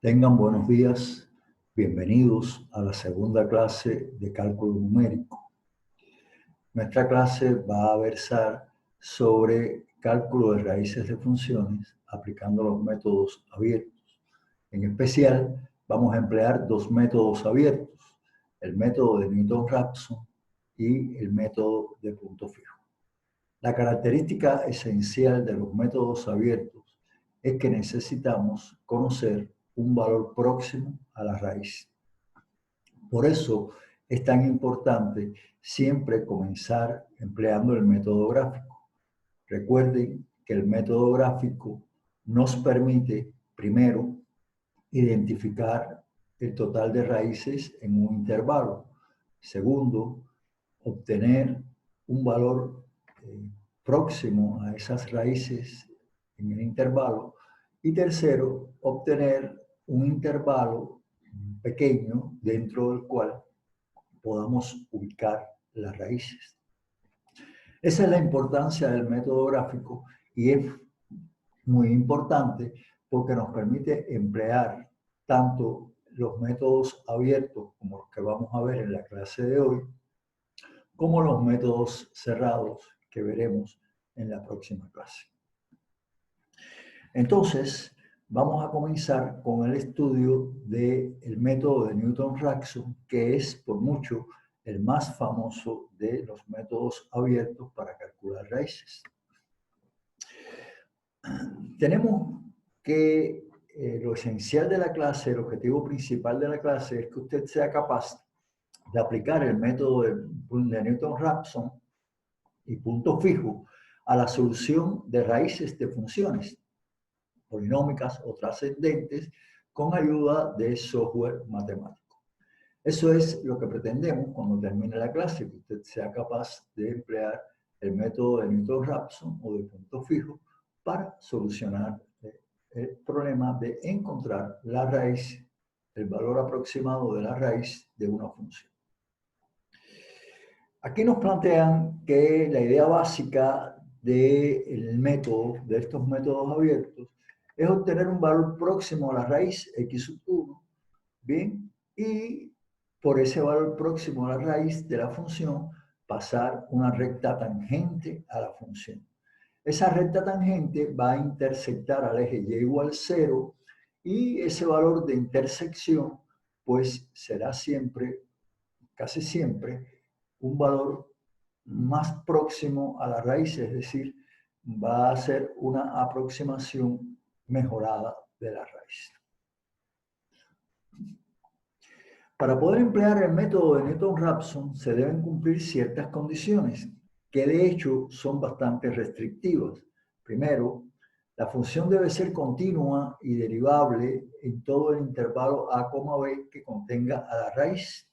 Tengan buenos días, bienvenidos a la segunda clase de cálculo numérico. Nuestra clase va a versar sobre cálculo de raíces de funciones aplicando los métodos abiertos. En especial, vamos a emplear dos métodos abiertos, el método de Newton-Raphson y el método de punto fijo. La característica esencial de los métodos abiertos es que necesitamos conocer un valor próximo a la raíz. Por eso es tan importante siempre comenzar empleando el método gráfico. Recuerden que el método gráfico nos permite, primero, identificar el total de raíces en un intervalo. Segundo, obtener un valor próximo a esas raíces en el intervalo. Y tercero, obtener un intervalo pequeño dentro del cual podamos ubicar las raíces. Esa es la importancia del método gráfico y es muy importante porque nos permite emplear tanto los métodos abiertos como los que vamos a ver en la clase de hoy, como los métodos cerrados que veremos en la próxima clase. Entonces, vamos a comenzar con el estudio del método de Newton-Raphson, que es por mucho el más famoso de los métodos abiertos para calcular raíces. Tenemos que lo esencial de la clase, el objetivo principal de la clase es que usted sea capaz de aplicar el método de Newton-Raphson y punto fijo a la solución de raíces de funciones polinómicas o trascendentes con ayuda de software matemático. Eso es lo que pretendemos cuando termine la clase, que usted sea capaz de emplear el método de Newton-Raphson o de punto fijo para solucionar el problema de encontrar la raíz, el valor aproximado de la raíz de una función. Aquí nos plantean que la idea básica del método, de estos métodos abiertos, es obtener un valor próximo a la raíz x sub 1, ¿bien? Y por ese valor próximo a la raíz de la función, pasar una recta tangente a la función. Esa recta tangente va a intersectar al eje y igual 0 y ese valor de intersección pues será siempre, casi siempre, un valor más próximo a la raíz, es decir, va a ser una aproximación mejorada de la raíz. Para poder emplear el método de Newton-Raphson se deben cumplir ciertas condiciones que de hecho son bastante restrictivas. Primero, la función debe ser continua y derivable en todo el intervalo a, b que contenga a la raíz.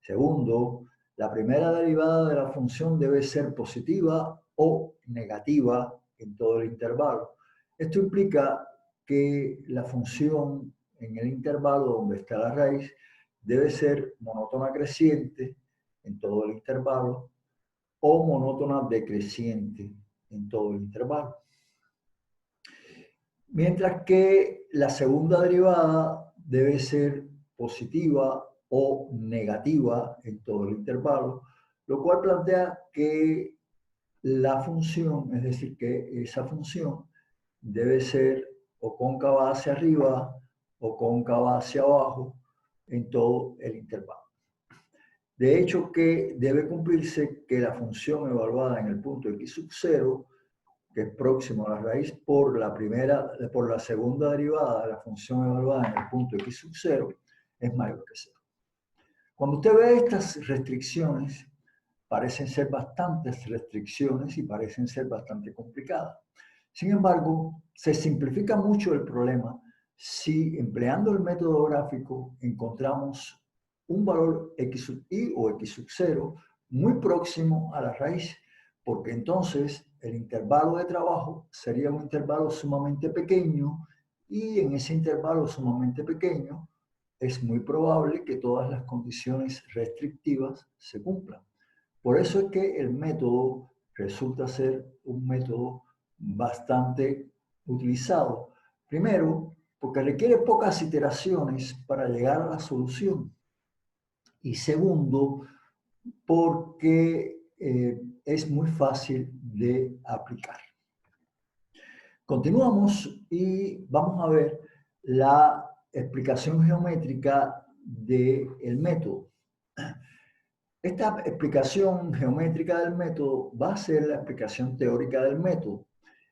Segundo, la primera derivada de la función debe ser positiva o negativa en todo el intervalo. Esto implica que la función en el intervalo donde está la raíz debe ser monótona creciente en todo el intervalo o monótona decreciente en todo el intervalo. Mientras que la segunda derivada debe ser positiva o negativa en todo el intervalo, lo cual plantea que la función, es decir, que esa función debe ser o cóncava hacia arriba o cóncava hacia abajo en todo el intervalo. De hecho, que debe cumplirse que la función evaluada en el punto x sub 0, que es próximo a la raíz por la segunda derivada de la función evaluada en el punto x sub 0, es mayor que 0. Cuando usted ve estas restricciones, parecen ser bastantes restricciones y parecen ser bastante complicadas. Sin embargo, se simplifica mucho el problema si empleando el método gráfico encontramos un valor x sub i o x sub 0 muy próximo a la raíz, porque entonces el intervalo de trabajo sería un intervalo sumamente pequeño y en ese intervalo sumamente pequeño es muy probable que todas las condiciones restrictivas se cumplan. Por eso es que el método resulta ser un método bastante utilizado. Primero, porque requiere pocas iteraciones para llegar a la solución. Y segundo, porque es muy fácil de aplicar. Continuamos y vamos a ver la explicación geométrica del método. Esta explicación geométrica del método va a ser la explicación teórica del método.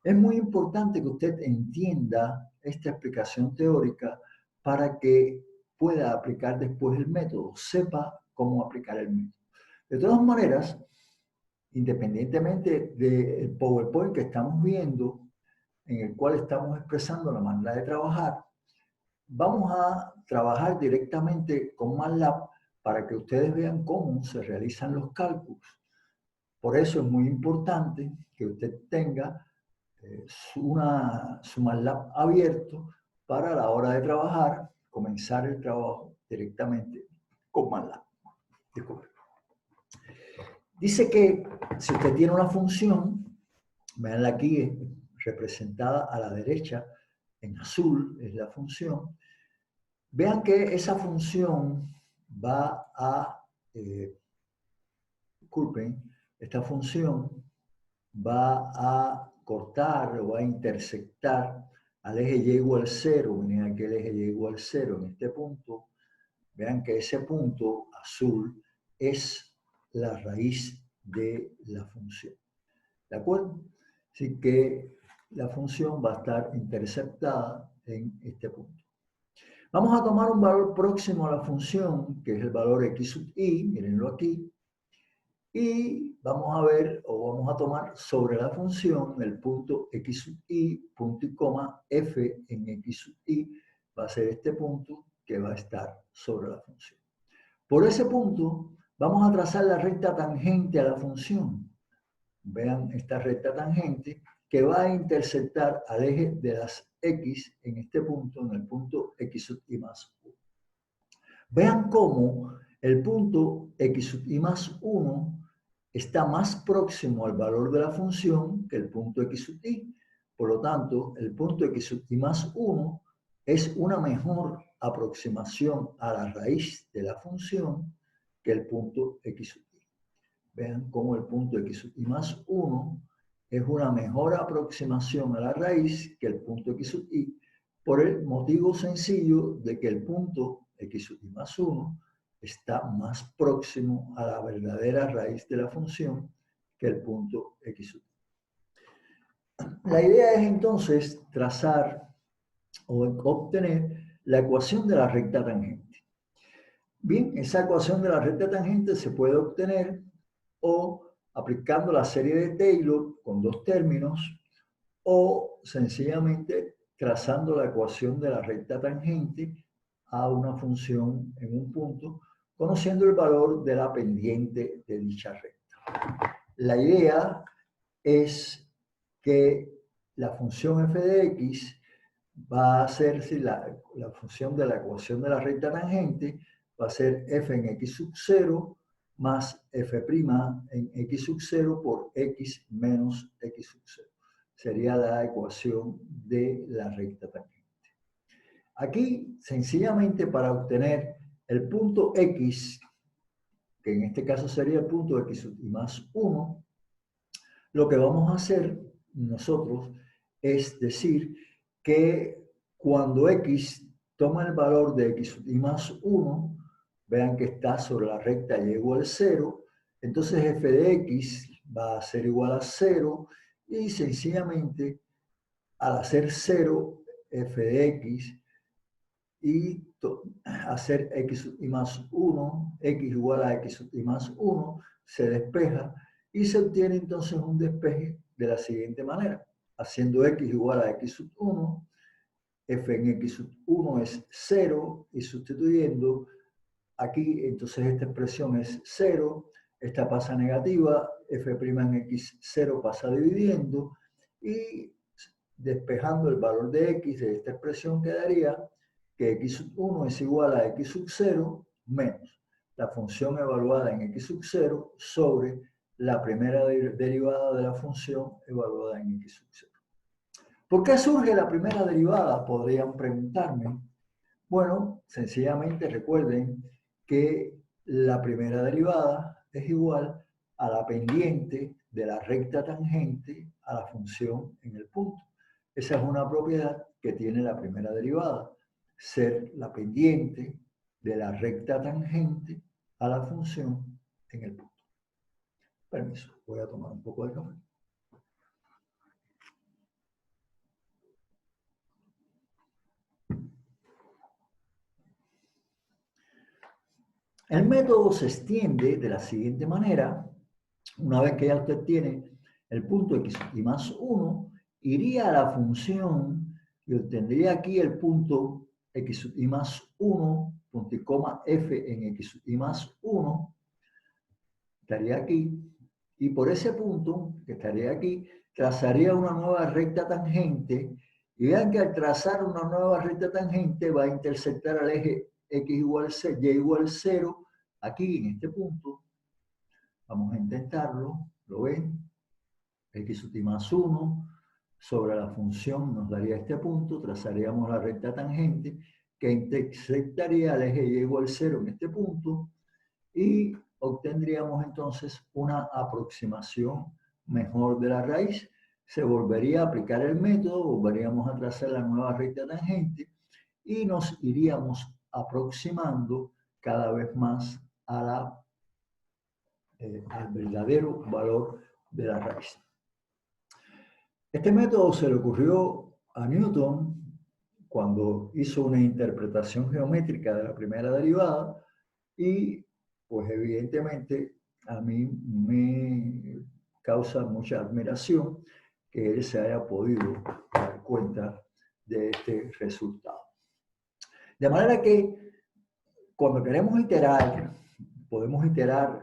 Es muy importante que usted entienda esta explicación teórica para que pueda aplicar después el método, sepa cómo aplicar el método. De todas maneras, independientemente del PowerPoint que estamos viendo, en el cual estamos expresando la manera de trabajar, vamos a trabajar directamente con MATLAB para que ustedes vean cómo se realizan los cálculos. Por eso es muy importante que usted tenga su MATLAB abierto para a la hora de trabajar, comenzar el trabajo directamente con MATLAB. Disculpe. Dice que si usted tiene una función, veanla aquí representada a la derecha en azul, es la función. Vean que esa función va a, disculpen, esta función va a cortar o va a intersectar al eje y igual 0. Miren aquí el eje y igual 0 en este punto. Vean que ese punto azul es la raíz de la función. ¿De acuerdo? Así que la función va a estar interceptada en este punto. Vamos a tomar un valor próximo a la función, que es el valor x sub i, mírenlo aquí, y vamos a ver, o vamos a tomar sobre la función el punto x sub i, punto y coma, f en x sub i, va a ser este punto que va a estar sobre la función. Por ese punto, vamos a trazar la recta tangente a la función. Vean esta recta tangente que va a intersectar al eje de las x en este punto, en el punto x sub i más 1. Vean cómo el punto x sub i más 1 está más próximo al valor de la función que el punto x sub i. Por lo tanto, el punto x sub i más 1 es una mejor aproximación a la raíz de la función que el punto x sub i. Vean cómo el punto x sub i más 1 es una mejor aproximación a la raíz que el punto x sub i, por el motivo sencillo de que el punto x sub i más 1 está más próximo a la verdadera raíz de la función que el punto x sub i. La idea es entonces trazar o obtener la ecuación de la recta tangente. Bien, esa ecuación de la recta tangente se puede obtener o aplicando la serie de Taylor con dos términos, o sencillamente trazando la ecuación de la recta tangente a una función en un punto, conociendo el valor de la pendiente de dicha recta. La idea es que la función f de x va a ser, si la función de la ecuación de la recta tangente va a ser f en x sub 0 más f' en x sub 0 por x menos x sub 0. Sería la ecuación de la recta tangente. Aquí, sencillamente para obtener el punto x, que en este caso sería el punto x sub i más 1, lo que vamos a hacer nosotros es decir que cuando x toma el valor de x sub i más 1, vean que está sobre la recta y igual a 0, entonces f de x va a ser igual a 0 y sencillamente al hacer 0 f de x y hacer x sub i más 1, x igual a x sub i más 1, se despeja y se obtiene entonces un despeje de la siguiente manera. Haciendo x igual a x sub 1, f en x sub 1 es 0 y sustituyendo aquí, entonces esta expresión es 0, esta pasa negativa, f' en x0 pasa dividiendo y despejando el valor de x de esta expresión quedaría que x sub 1 es igual a x sub 0 menos la función evaluada en x sub 0 sobre la primera derivada de la función evaluada en x sub 0. ¿Por qué surge la primera derivada? Podrían preguntarme. Bueno, sencillamente recuerden que la primera derivada es igual a la pendiente de la recta tangente a la función en el punto. Esa es una propiedad que tiene la primera derivada, ser la pendiente de la recta tangente a la función en el punto. Permiso, voy a tomar un poco de café. El método se extiende de la siguiente manera. Una vez que ya usted tiene el punto x y más 1, iría a la función y obtendría aquí el punto x y más 1, punto y coma f en x y más 1, estaría aquí, y por ese punto, que estaría aquí, trazaría una nueva recta tangente, y vean que al trazar una nueva recta tangente va a intersectar al eje x igual c, y igual 0, aquí en este punto. Vamos a intentarlo, ¿lo ven? X más 1 sobre la función nos daría este punto, trazaríamos la recta tangente que intersectaría al eje y igual 0 en este punto y obtendríamos entonces una aproximación mejor de la raíz. Se volvería a aplicar el método, volveríamos a trazar la nueva recta tangente y nos iríamos aproximando cada vez más a al verdadero valor de la raíz. Este método se le ocurrió a Newton cuando hizo una interpretación geométrica de la primera derivada y pues evidentemente a mí me causa mucha admiración que él se haya podido dar cuenta de este resultado. De manera que cuando queremos iterar, podemos iterar,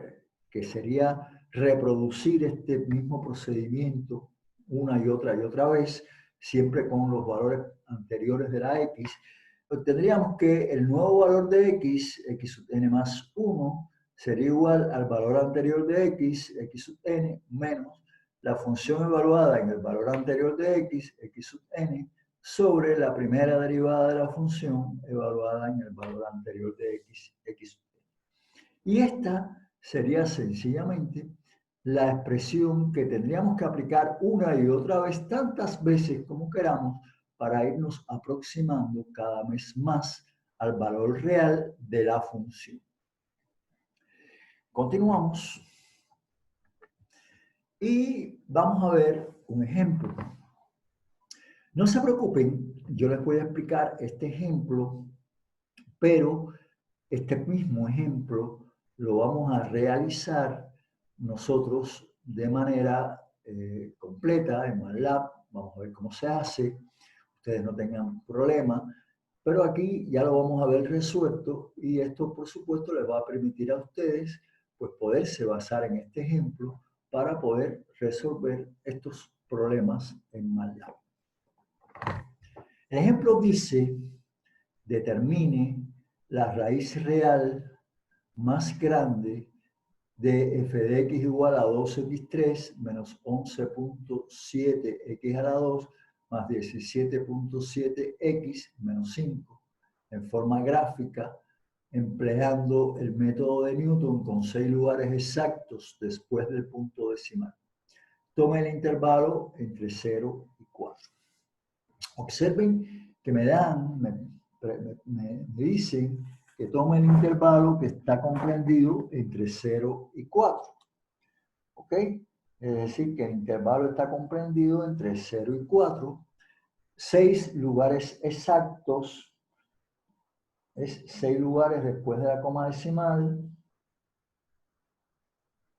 que sería reproducir este mismo procedimiento una y otra vez, siempre con los valores anteriores de la x, obtendríamos que el nuevo valor de x, x sub n más 1, sería igual al valor anterior de x, x sub n, menos la función evaluada en el valor anterior de x, x sub n, sobre la primera derivada de la función evaluada en el valor anterior de x, x sub n. Y esta sería sencillamente la expresión que tendríamos que aplicar una y otra vez, tantas veces como queramos, para irnos aproximando cada vez más al valor real de la función. Continuamos. Y vamos a ver un ejemplo. No se preocupen, yo les voy a explicar este ejemplo, pero este mismo ejemplo lo vamos a realizar nosotros de manera completa en MATLAB. Vamos a ver cómo se hace. Ustedes no tengan problema. Pero aquí ya lo vamos a ver resuelto y esto, por supuesto, les va a permitir a ustedes pues, poderse basar en este ejemplo para poder resolver estos problemas en MATLAB. El ejemplo dice, determine la raíz real más grande de f de x igual a 2x3 menos 11.7x a la 2 más 17.7x menos 5 en forma gráfica, empleando el método de Newton con 6 lugares exactos después del punto decimal. Tome el intervalo entre 0 y 4. Observen que me dicen que tome el intervalo que está comprendido entre 0 y 4. ¿Ok? Es decir, que el intervalo está comprendido entre 0 y 4. 6 lugares exactos es 6 lugares después de la coma decimal,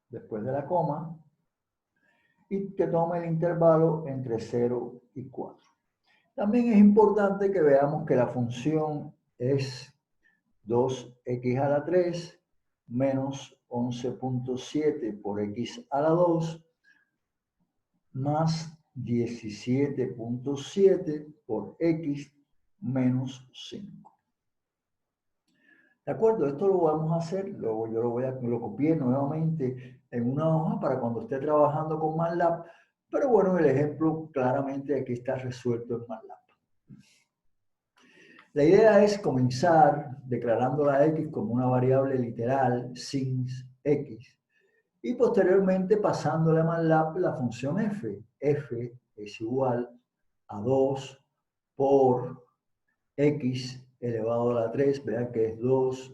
después de la coma, y que tome el intervalo entre 0 y 4. También es importante que veamos que la función es 2x a la 3 menos 11.7 por x a la 2 más 17.7 por x menos 5. ¿De acuerdo? Esto lo vamos a hacer, yo lo copié nuevamente en una hoja para cuando esté trabajando con MATLAB Pero bueno, el ejemplo claramente aquí está resuelto en MATLAB. La idea es comenzar declarando la x como una variable literal, sin x, y posteriormente pasándole a MATLAB la función f. F es igual a 2 por x elevado a la 3, vean que es 2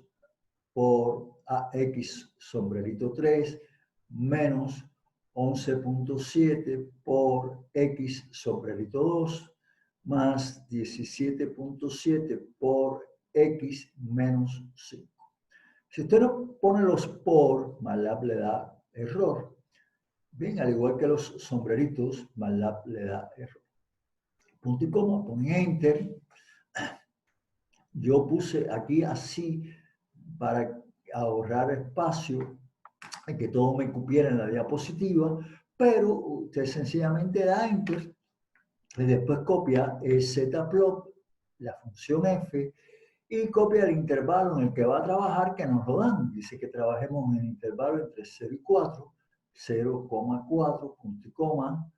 por ax sombrerito 3 menos 11.7 por x sombrerito 2 más 17.7 por x menos 5. Si usted no pone los por, MATLAB le da error. Bien, al igual que los sombreritos, MATLAB le da error. Punto y coma, pone enter. Yo puse aquí así para ahorrar espacio y que todo me cupiera en la diapositiva, pero usted sencillamente da enter y después copia el zplot, la función f, y copia el intervalo en el que va a trabajar, que nos lo dan. Dice que trabajemos en el intervalo entre 0 y 4, 0,4, punto y coma,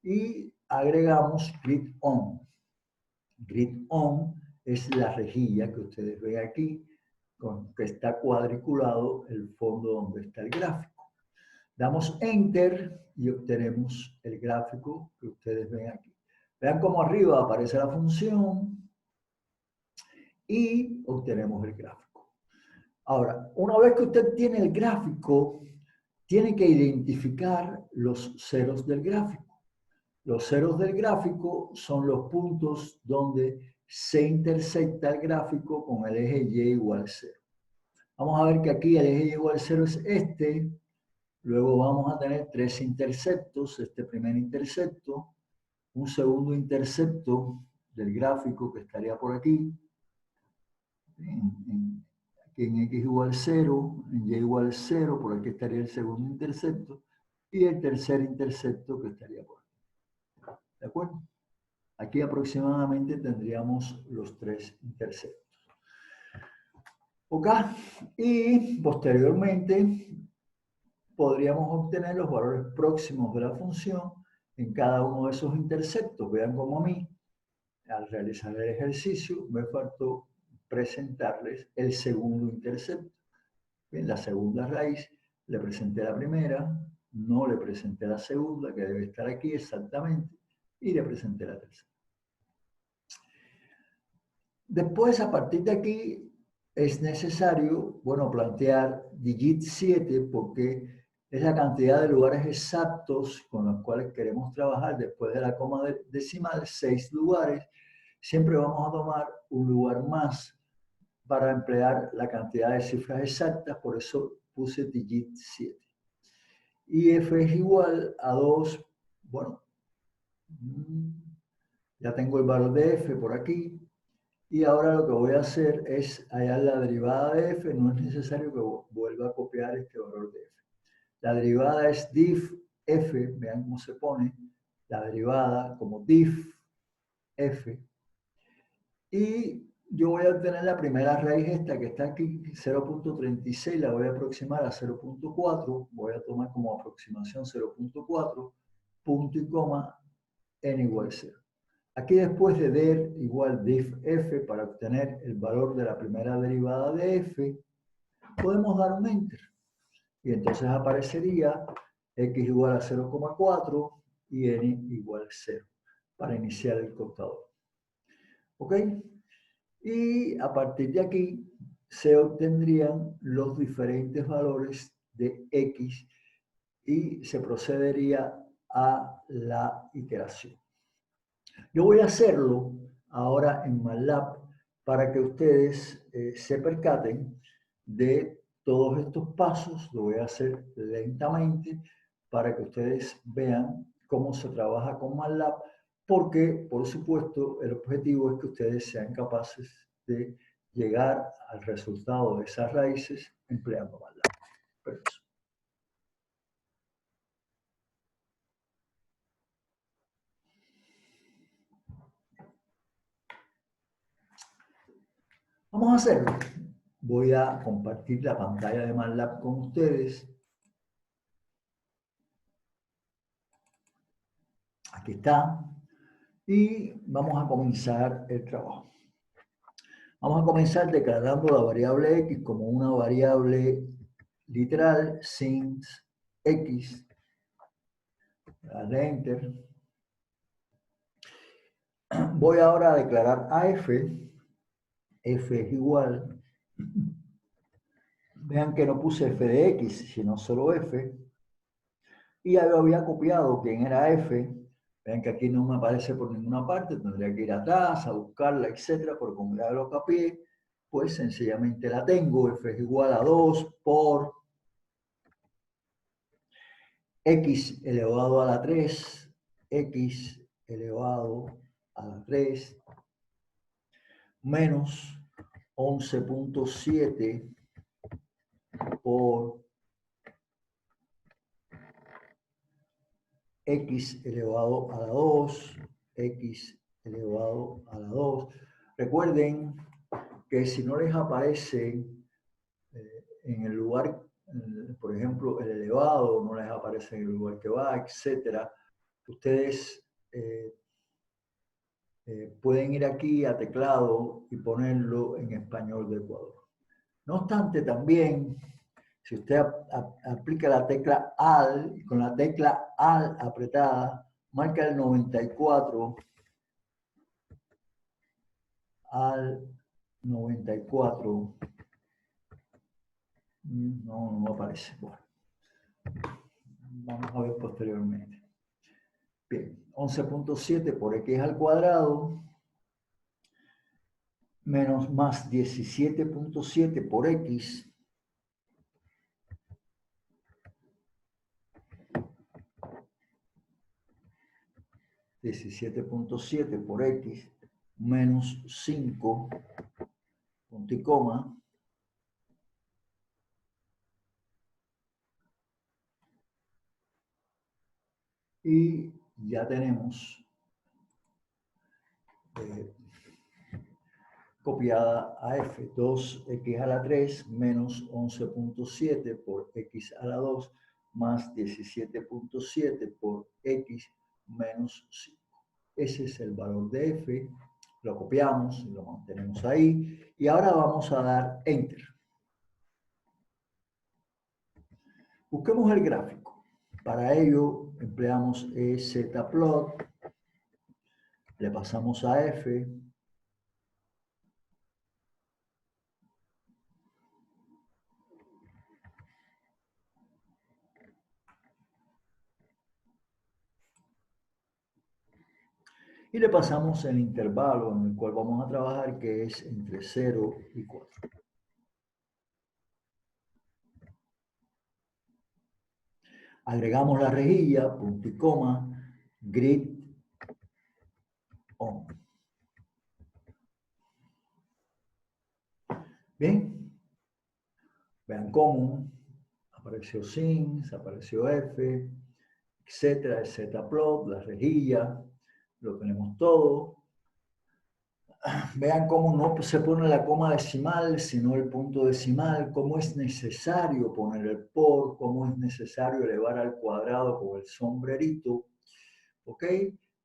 y agregamos grid on. Grid on es la rejilla que ustedes ven aquí, con que está cuadriculado el fondo donde está el gráfico. Damos enter y obtenemos el gráfico que ustedes ven aquí. Vean cómo arriba aparece la función y obtenemos el gráfico. Ahora, una vez que usted tiene el gráfico, tiene que identificar los ceros del gráfico. Los ceros del gráfico son los puntos donde se intersecta el gráfico con el eje y igual 0. Vamos a ver que aquí el eje y igual 0 es este. Luego vamos a tener tres interceptos. Este primer intercepto, un segundo intercepto del gráfico que estaría por aquí. Aquí en x igual 0, en y igual 0, por aquí estaría el segundo intercepto. Y el tercer intercepto que estaría por aquí. ¿De acuerdo? Aquí aproximadamente tendríamos los tres interceptos. ¿Ok? Y posteriormente podríamos obtener los valores próximos de la función en cada uno de esos interceptos. Vean cómo a mí, al realizar el ejercicio, me faltó presentarles el segundo intercepto. En la segunda raíz le presenté la primera, no le presenté la segunda, que debe estar aquí exactamente, y le presenté la tercera. Después, a partir de aquí, es necesario, bueno, plantear digit 7 porque es la cantidad de lugares exactos con los cuales queremos trabajar después de la coma decimal, 6 lugares. Siempre vamos a tomar un lugar más para emplear la cantidad de cifras exactas, por eso puse digit 7. Y f es igual a 2, bueno, ya tengo el valor de f por aquí. Y ahora lo que voy a hacer es hallar la derivada de f. No es necesario que vuelva a copiar este valor de f. La derivada es diff f. Vean cómo se pone. La derivada como diff f. Y yo voy a obtener la primera raíz esta que está aquí, 0.36. La voy a aproximar a 0.4. Voy a tomar como aproximación 0.4. Punto y coma n igual 0. Aquí después de der igual diff f para obtener el valor de la primera derivada de f, podemos dar un enter. Y entonces aparecería x igual a 0,4 y n igual 0 para iniciar el contador. ¿Ok? Y a partir de aquí se obtendrían los diferentes valores de x y se procedería a la iteración. Yo voy a hacerlo ahora en MATLAB para que ustedes se percaten de todos estos pasos. Lo voy a hacer lentamente para que ustedes vean cómo se trabaja con MATLAB, porque, por supuesto, el objetivo es que ustedes sean capaces de llegar al resultado de esas raíces empleando MATLAB. Permiso. Vamos a hacerlo. Voy a compartir la pantalla de MATLAB con ustedes. Aquí está. Y vamos a comenzar el trabajo. Vamos a comenzar declarando la variable x como una variable literal sin x. Dale enter. Voy ahora a declarar a f. F es igual. Vean que no puse f de x, sino solo f. Y ya lo había copiado quién era f. Vean que aquí no me aparece por ninguna parte, tendría que ir atrás a buscarla, etcétera, pero como ya lo copié, pues sencillamente la tengo. F es igual a 2 por x elevado a la 3, x elevado a la 3, menos 11.7 por x elevado a la 2, x elevado a la 2. Recuerden que si no les aparece en el lugar, por ejemplo, el elevado, no les aparece en el lugar que va, etcétera, ustedes pueden ir aquí a teclado y ponerlo en español de Ecuador. No obstante, también, si usted aplica la tecla AL, con la tecla AL apretada, marca el 94, al 94, no aparece. Bueno, vamos a ver posteriormente. Bien, 11.7 por x al cuadrado menos más 17.7 por x por x menos 5 punto y coma y ya tenemos copiada a f, 2x a la 3 menos 11.7 por x a la 2 más 17.7 por x menos 5. Ese es el valor de f, lo copiamos y lo mantenemos ahí. Y ahora vamos a dar enter. Busquemos el gráfico. Para ello empleamos zplot, le pasamos a f, y le pasamos el intervalo en el cual vamos a trabajar, que es entre 0 y 4. Agregamos la rejilla, punto y coma, grid on. Bien, vean cómo apareció sins, apareció f, etcétera, el zplot, la rejilla, lo tenemos todo. Vean cómo no se pone la coma decimal, sino el punto decimal, cómo es necesario poner el por, cómo es necesario elevar al cuadrado con el sombrerito, ¿ok?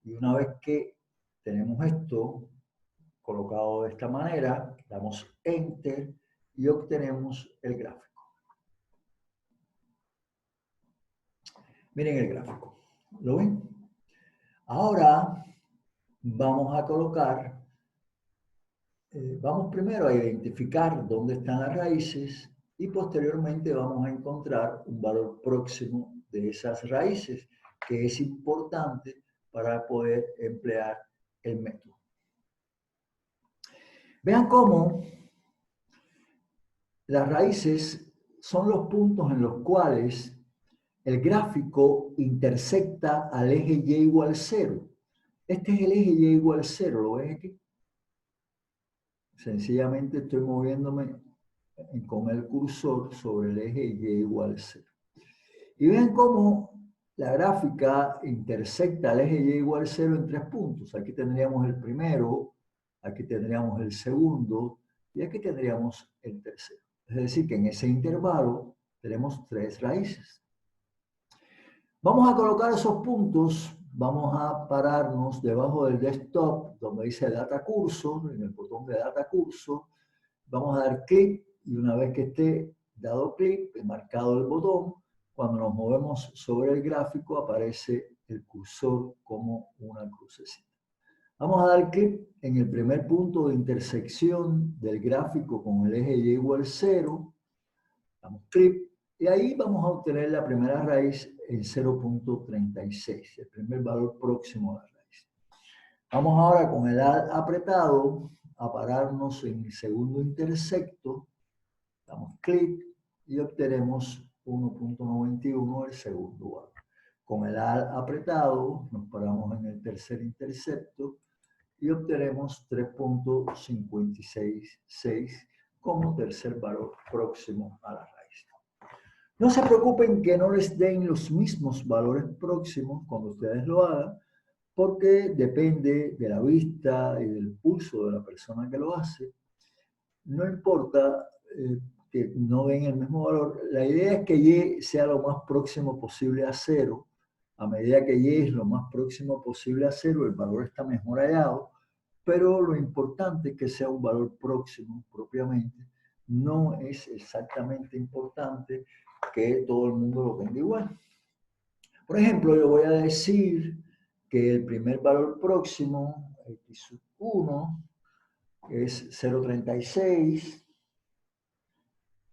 Y una vez que tenemos esto colocado de esta manera, damos enter y obtenemos el gráfico. Miren el gráfico, ¿lo ven? Ahora vamos a colocar, vamos primero a identificar dónde están las raíces y posteriormente vamos a encontrar un valor próximo de esas raíces, que es importante para poder emplear el método. Vean cómo las raíces son los puntos en los cuales el gráfico intersecta al eje y igual 0. Este es el eje y igual 0, ¿lo ven aquí? Sencillamente estoy moviéndome con el cursor sobre el eje y igual 0. Y ven cómo la gráfica intersecta al eje y igual 0 en 3 puntos. Aquí tendríamos el primero, aquí tendríamos el segundo y aquí tendríamos el tercero. Es decir, que en ese intervalo tenemos 3 raíces. Vamos a colocar esos puntos vamos a pararnos debajo del desktop, donde dice Data Curso, en el botón de Data Curso. Vamos a dar clic y una vez que esté dado clic, marcado el botón, cuando nos movemos sobre el gráfico aparece el cursor como una crucecita. Vamos a dar clic en el primer punto de intersección del gráfico con el eje y igual 0. Damos clic y ahí vamos a obtener la primera raíz en 0.36, el primer valor próximo a la raíz. Vamos ahora con el Alt apretado a pararnos en el segundo intersecto. Damos clic y obtenemos 1.91, el segundo valor. Con el Alt apretado nos paramos en el tercer intersecto y obtenemos 3.566 como tercer valor próximo a la raíz. No se preocupen que no les den los mismos valores próximos cuando ustedes lo hagan, porque depende de la vista y del pulso de la persona que lo hace. No importa que no den el mismo valor, la idea es que Y sea lo más próximo posible a 0. A medida que Y es lo más próximo posible a 0, el valor está mejor hallado, pero lo importante es que sea un valor próximo propiamente. No es exactamente importante que todo el mundo lo tenga igual. Por ejemplo, yo voy a decir que el primer valor próximo, x1, es 0.36,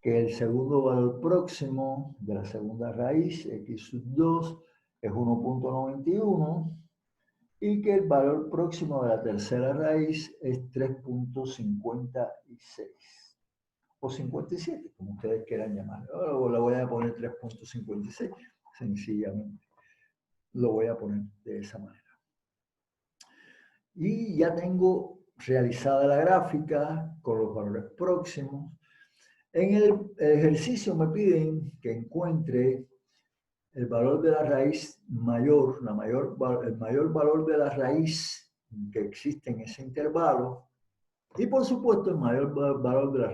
que el segundo valor próximo de la segunda raíz, x2, es 1.91, y que el valor próximo de la tercera raíz es 3.56 o 57, como ustedes quieran llamarlo. Ahora le voy a poner 3.56, sencillamente. Lo voy a poner de esa manera. Y ya tengo realizada la gráfica con los valores próximos. En el ejercicio me piden que encuentre el valor de la raíz mayor, el mayor valor de la raíz que existe en ese intervalo. Y por supuesto, el mayor valor de la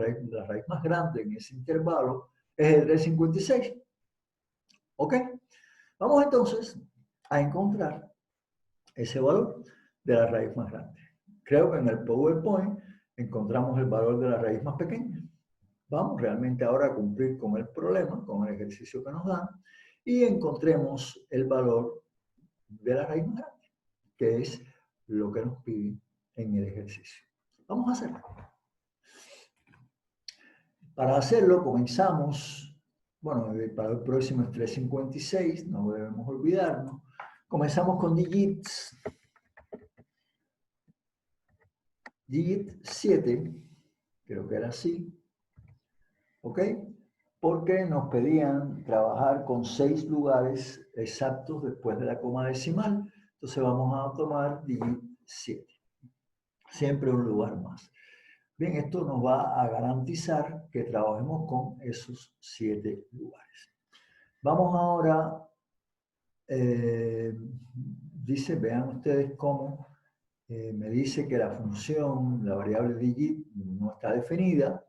raíz más grande en ese intervalo es el 356. ¿Ok? Vamos entonces a encontrar ese valor de la raíz más grande. Creo que en el PowerPoint encontramos el valor de la raíz más pequeña. Vamos realmente ahora a cumplir con el problema, con el ejercicio que nos dan, y encontremos el valor de la raíz más grande, que es lo que nos piden en el ejercicio. Vamos a hacerlo. Para hacerlo comenzamos, bueno, el valor próximo es 356, no debemos olvidarnos. Comenzamos con digits. Digit 7, creo que era así, ¿ok? Porque nos pedían trabajar con 6 lugares exactos después de la coma decimal. Entonces vamos a tomar digit 7. Siempre un lugar más. Bien, esto nos va a garantizar que trabajemos con esos 7 lugares. Vamos ahora, dice, vean ustedes cómo me dice que la función, la variable digit, no está definida.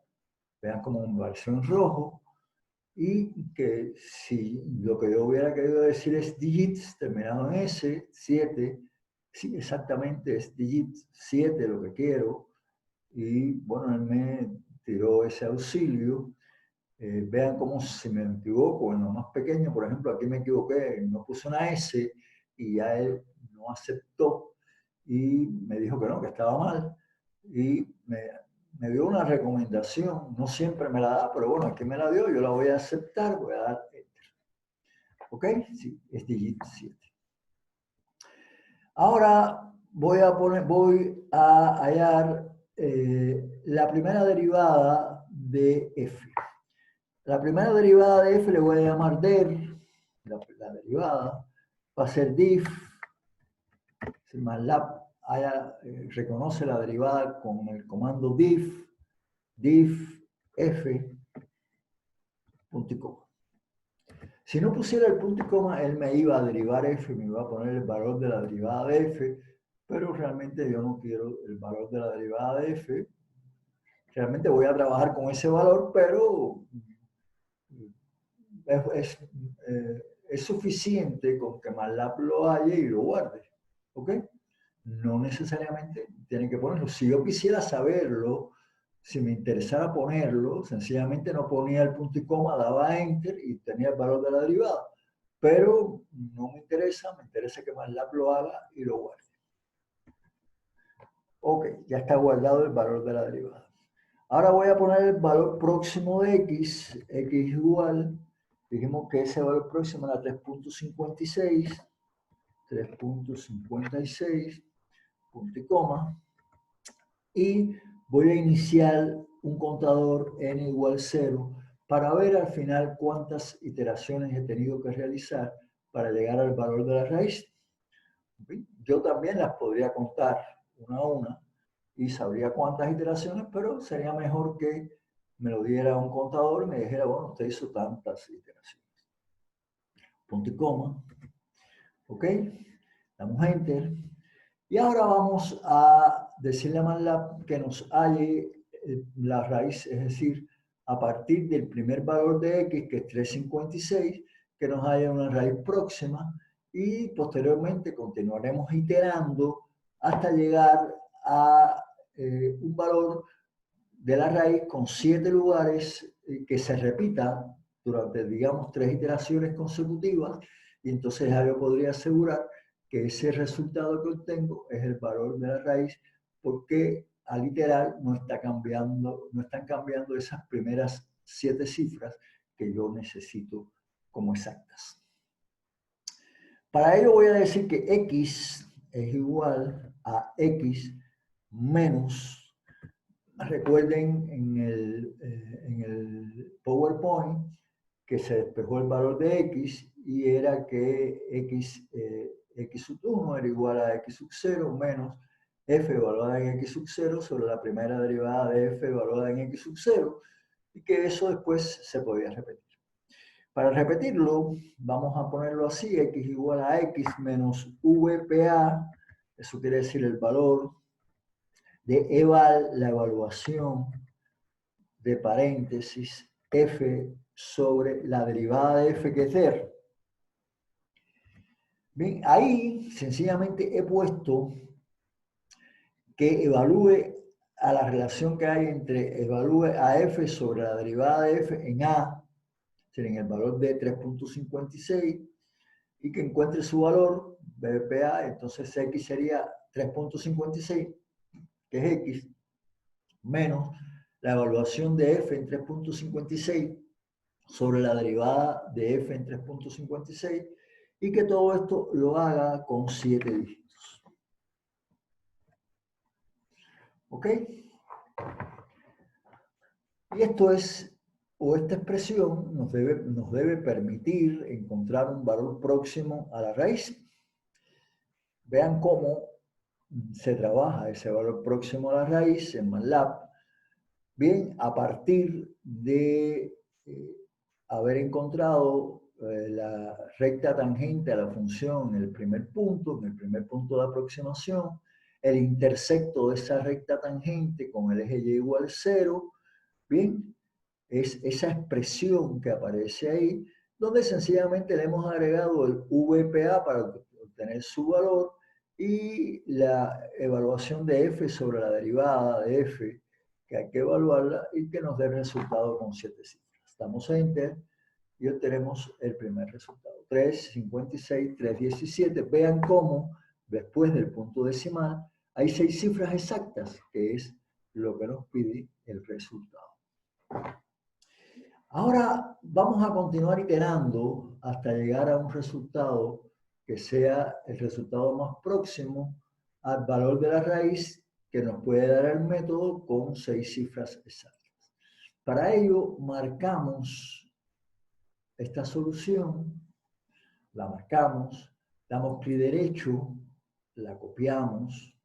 Vean cómo me apareció en rojo. Y que si lo que yo hubiera querido decir es digits terminado en S, 7, sí, exactamente es digits 7 lo que quiero. Y bueno, él me tiró ese auxilio. Vean cómo si me equivoco en lo más pequeño, por ejemplo, aquí me equivoqué, no puse una S y ya él no aceptó y me dijo que no, que estaba mal. Y me dio una recomendación, no siempre me la da, pero bueno, aquí me la dio, yo la voy a aceptar, voy a dar Enter. ¿Ok? Sí, es digit 7. Ahora voy a hallar la primera derivada de f. La primera derivada de f le voy a llamar der, la derivada va a ser diff, si MATLAB reconoce la derivada con el comando diff f, punto y coma. Si no pusiera el punto y coma, él me iba a derivar f, me iba a poner el valor de la derivada de f, pero realmente yo no quiero el valor de la derivada de f. Realmente voy a trabajar con ese valor, pero es suficiente con que MATLAB lo halle y lo guarde, ¿ok? No necesariamente tienen que ponerlo. Si yo quisiera saberlo, si me interesara ponerlo, sencillamente no ponía el punto y coma, daba enter y tenía el valor de la derivada. Pero no me interesa que MATLAB lo haga y lo guarde. Ok, ya está guardado el valor de la derivada. Ahora voy a poner el valor próximo de x, x igual, dijimos que ese valor próximo era 3.56, 3.56, punto y coma, y voy a iniciar un contador n igual 0 para ver al final cuántas iteraciones he tenido que realizar para llegar al valor de la raíz. Yo también las podría contar una a una y sabría cuántas iteraciones, pero sería mejor que me lo diera un contador y me dijera, bueno, usted hizo tantas iteraciones. Punto y coma. ¿Ok? Damos enter. Y ahora vamos a decirle a MATLAB que nos halle la raíz, es decir, a partir del primer valor de x, que es 356, que nos halle una raíz próxima, y posteriormente continuaremos iterando hasta llegar a un valor de la raíz con 7 lugares que se repita durante, digamos, 3 iteraciones consecutivas, y entonces ya yo podría asegurar que ese resultado que obtengo es el valor de la raíz, porque al iterar no están cambiando esas primeras 7 cifras que yo necesito como exactas. Para ello voy a decir que x es igual a x menos, recuerden en el PowerPoint que se despejó el valor de x y era que x sub 1 era igual a x sub 0 menos f evaluada en x sub 0 sobre la primera derivada de f evaluada en x sub 0, y que eso después se podía repetir. Para repetirlo, vamos a ponerlo así: x igual a x menos VPA, eso quiere decir el valor de eval, la evaluación de paréntesis, f sobre la derivada de f, que es der. Bien, ahí sencillamente he puesto que evalúe a la relación que hay entre evalúe a f sobre la derivada de f en a, en el valor de 3.56, y que encuentre su valor, BPA, entonces x sería 3.56, que es x, menos la evaluación de f en 3.56 sobre la derivada de f en 3.56, y que todo esto lo haga con 7 dígitos. ¿Ok? Y esto es, o esta expresión nos debe permitir encontrar un valor próximo a la raíz. Vean cómo se trabaja ese valor próximo a la raíz en MATLAB. Bien, a partir de haber encontrado la recta tangente a la función en el primer punto de aproximación, el intersecto de esa recta tangente con el eje y igual 0, bien, es esa expresión que aparece ahí, donde sencillamente le hemos agregado el VPA para obtener su valor y la evaluación de f sobre la derivada de f, que hay que evaluarla y que nos dé el resultado con 7 cifras. Damos a enter y obtenemos el primer resultado: 3.56, 3.17. Vean cómo después del punto decimal hay 6 cifras exactas, que es lo que nos pide el resultado. Ahora vamos a continuar iterando hasta llegar a un resultado que sea el resultado más próximo al valor de la raíz que nos puede dar el método con 6 cifras exactas. Para ello marcamos esta solución, la marcamos, damos clic derecho, la copiamos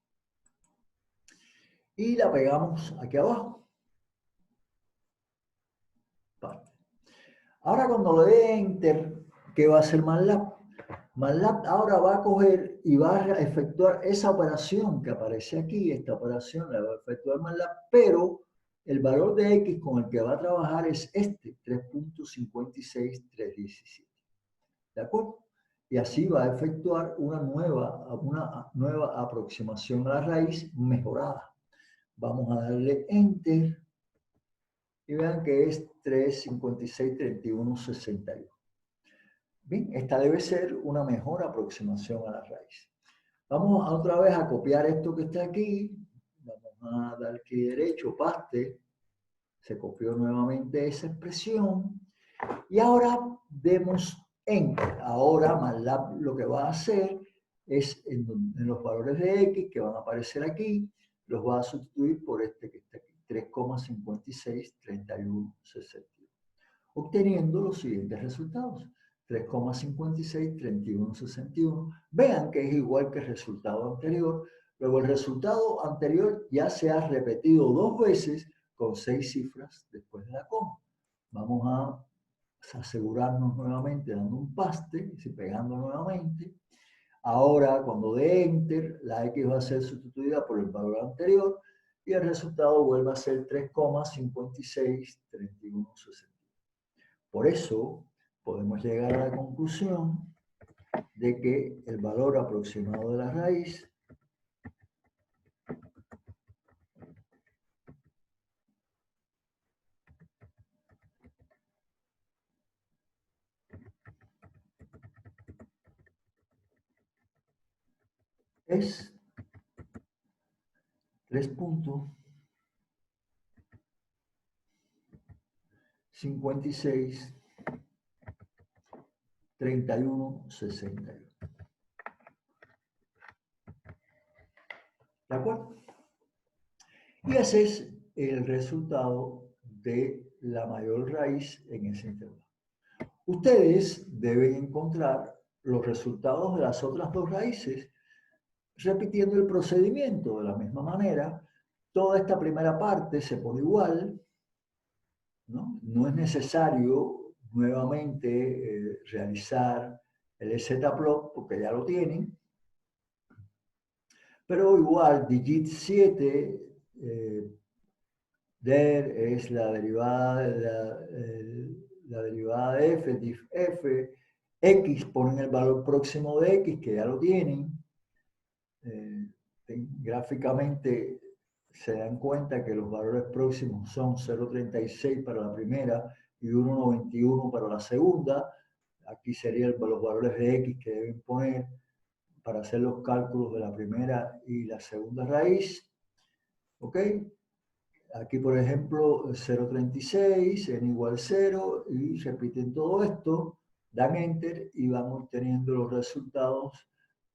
y la pegamos aquí abajo. Ahora cuando le dé enter, ¿qué va a hacer MATLAB? MATLAB ahora va a coger y va a efectuar esa operación que aparece aquí. Esta operación la va a efectuar MATLAB, pero el valor de x con el que va a trabajar es este, 3.56317. ¿De acuerdo? Y así va a efectuar una nueva aproximación a la raíz mejorada. Vamos a darle Enter y vean que es 3563161. Bien, esta debe ser una mejor aproximación a la raíz. Vamos otra vez a copiar esto que está aquí. Vamos a dar clic derecho, paste. Se copió nuevamente esa expresión. Y ahora demos Enter. Ahora MATLAB lo que va a hacer es en los valores de X que van a aparecer aquí, los va a sustituir por este que está aquí, 3,563161, obteniendo los siguientes resultados. 3,563161. Vean que es igual que el resultado anterior. Luego el resultado anterior ya se ha repetido 2 veces con 6 cifras después de la coma. Vamos a asegurarnos nuevamente dando un paste y pegando nuevamente. Ahora cuando dé Enter, la X va a ser sustituida por el valor anterior y el resultado vuelve a ser 3,563161. Por eso podemos llegar a la conclusión de que el valor aproximado de la raíz es 3,563161. ¿De acuerdo? Y ese es el resultado de la mayor raíz en ese intervalo. Ustedes deben encontrar los resultados de las otras 2 raíces repitiendo el procedimiento de la misma manera. Toda esta primera parte se pone igual, ¿no? No es necesario nuevamente realizar el zplot porque ya lo tienen. Pero igual, digit 7, der es la derivada de f, diff f, x ponen el valor próximo de x, que ya lo tienen. Gráficamente se dan cuenta que los valores próximos son 0,36 para la primera y 1,91 para la segunda. Aquí serían los valores de x que deben poner para hacer los cálculos de la primera y la segunda raíz. ¿Ok? Aquí, por ejemplo, 0,36, n igual 0, y repiten todo esto, dan Enter y van obteniendo los resultados.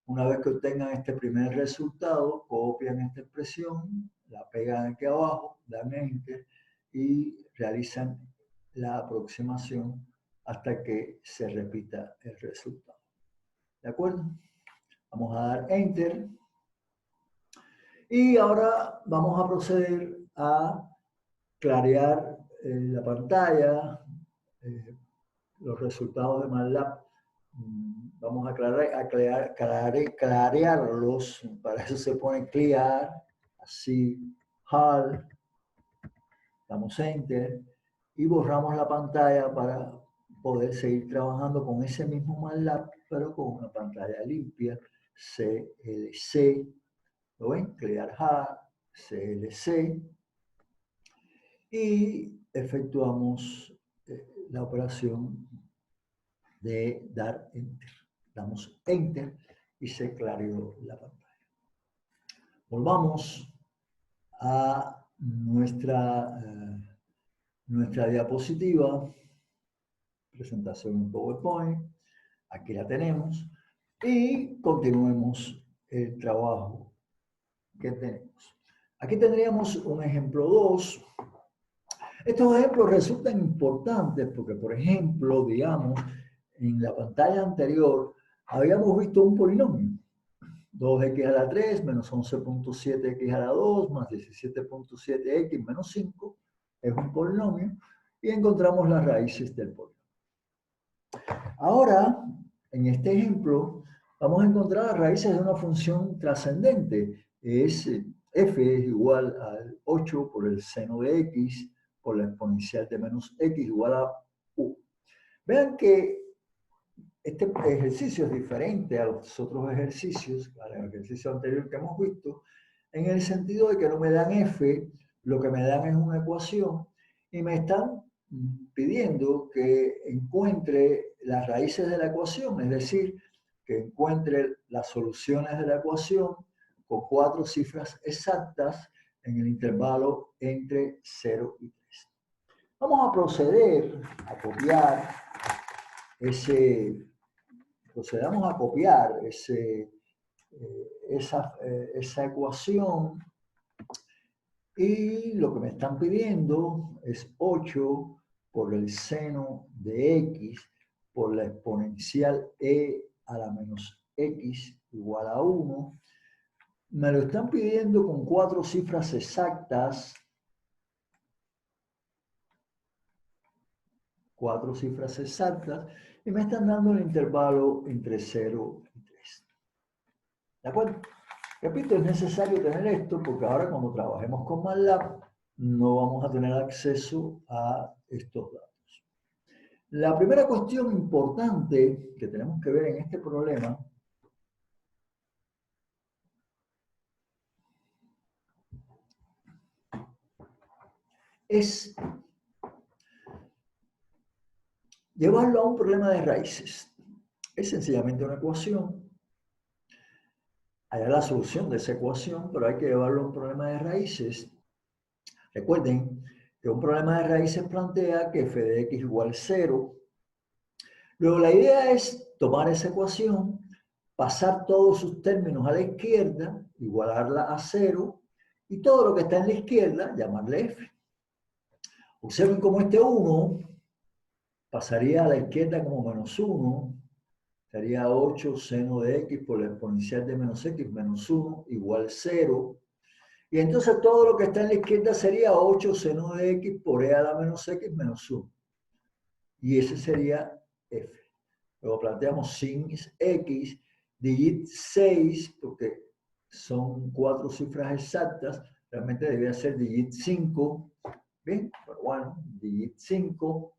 Una vez que obtengan este primer resultado, copian esta expresión, la pegan aquí abajo, dan Enter y realizan la aproximación hasta que se repita el resultado. ¿De acuerdo? Vamos a dar Enter. Y ahora vamos a proceder a clarear la pantalla, los resultados de MATLAB. Vamos a clarearlos. Para eso se pone clear, así, HAL, damos Enter y borramos la pantalla para poder seguir trabajando con ese mismo MATLAB, pero con una pantalla limpia, CLC. ¿Lo ven? Clear HAL, CLC. Y efectuamos la operación de dar Enter. Damos Enter y se clareó la pantalla. Volvamos a nuestra diapositiva, presentación en PowerPoint. Aquí la tenemos y continuemos el trabajo que tenemos. Aquí tendríamos un ejemplo 2. Estos ejemplos resultan importantes porque, por ejemplo, digamos, en la pantalla anterior habíamos visto un polinomio. 2x a la 3 menos 11.7x a la 2 más 17.7x menos 5 es un polinomio y encontramos las raíces del polinomio. Ahora, en este ejemplo, vamos a encontrar las raíces de una función trascendente. Es f es igual al 8 por el seno de x por la exponencial de menos x igual a u. Vean que este ejercicio es diferente a los otros ejercicios, al ejercicio anterior que hemos visto, en el sentido de que no me dan f, lo que me dan es una ecuación y me están pidiendo que encuentre las raíces de la ecuación, es decir, que encuentre las soluciones de la ecuación con 4 cifras exactas en el intervalo entre 0 y 3. Vamos a proceder a copiar esa ecuación y lo que me están pidiendo es 8 por el seno de x por la exponencial e a la menos x igual a 1. Me lo están pidiendo con 4 cifras exactas. 4 cifras exactas y me están dando el intervalo entre 0 y 3. ¿De acuerdo? Repito, es necesario tener esto porque ahora cuando trabajemos con MATLAB no vamos a tener acceso a estos datos. La primera cuestión importante que tenemos que ver en este problema es llevarlo a un problema de raíces. Es sencillamente una ecuación. Hay la solución de esa ecuación, pero hay que llevarlo a un problema de raíces. Recuerden que un problema de raíces plantea que f de x igual 0. Luego la idea es tomar esa ecuación, pasar todos sus términos a la izquierda, igualarla a 0, y todo lo que está en la izquierda, llamarle f. Observen cómo este 1 pasaría a la izquierda como menos 1, sería 8 seno de x por la exponencial de menos x menos 1 igual 0. Y entonces todo lo que está en la izquierda sería 8 seno de x por e a la menos x menos 1. Y ese sería f. Luego planteamos sin x, digit 6, porque son 4 cifras exactas, realmente debería ser digit 5, ¿bien? Pero bueno, digit 5,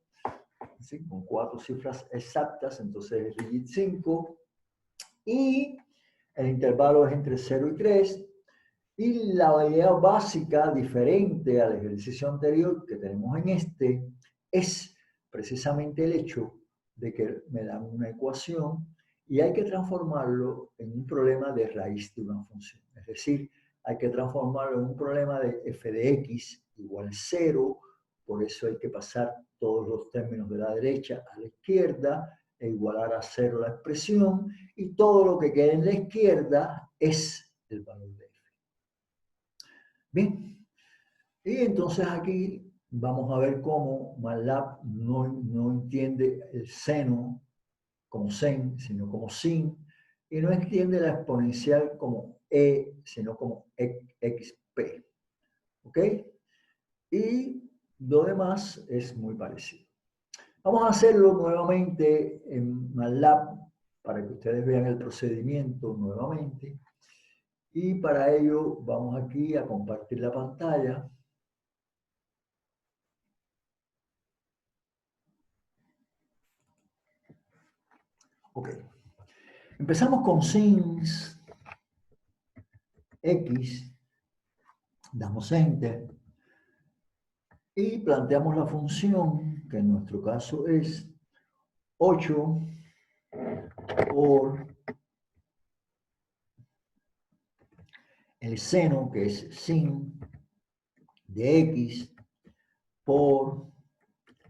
¿sí? Con 4 cifras exactas, entonces es digit 5, y el intervalo es entre 0 y 3, y la idea básica, diferente al ejercicio anterior que tenemos en este, es precisamente el hecho de que me dan una ecuación y hay que transformarlo en un problema de raíz de una función. Es decir, hay que transformarlo en un problema de f de x igual 0, por eso hay que pasar todos los términos de la derecha a la izquierda e igualar a 0 la expresión, y todo lo que queda en la izquierda es el valor de f. Bien, y entonces aquí vamos a ver cómo MATLAB no entiende el seno como sen, sino como sin, y no entiende la exponencial como e, sino como xp. ¿Ok? Y lo demás es muy parecido. Vamos a hacerlo nuevamente en MATLAB para que ustedes vean el procedimiento nuevamente. Y para ello vamos aquí a compartir la pantalla. Ok. Empezamos con sins x, damos enter y planteamos la función que en nuestro caso es 8 por el seno, que es sin de x, por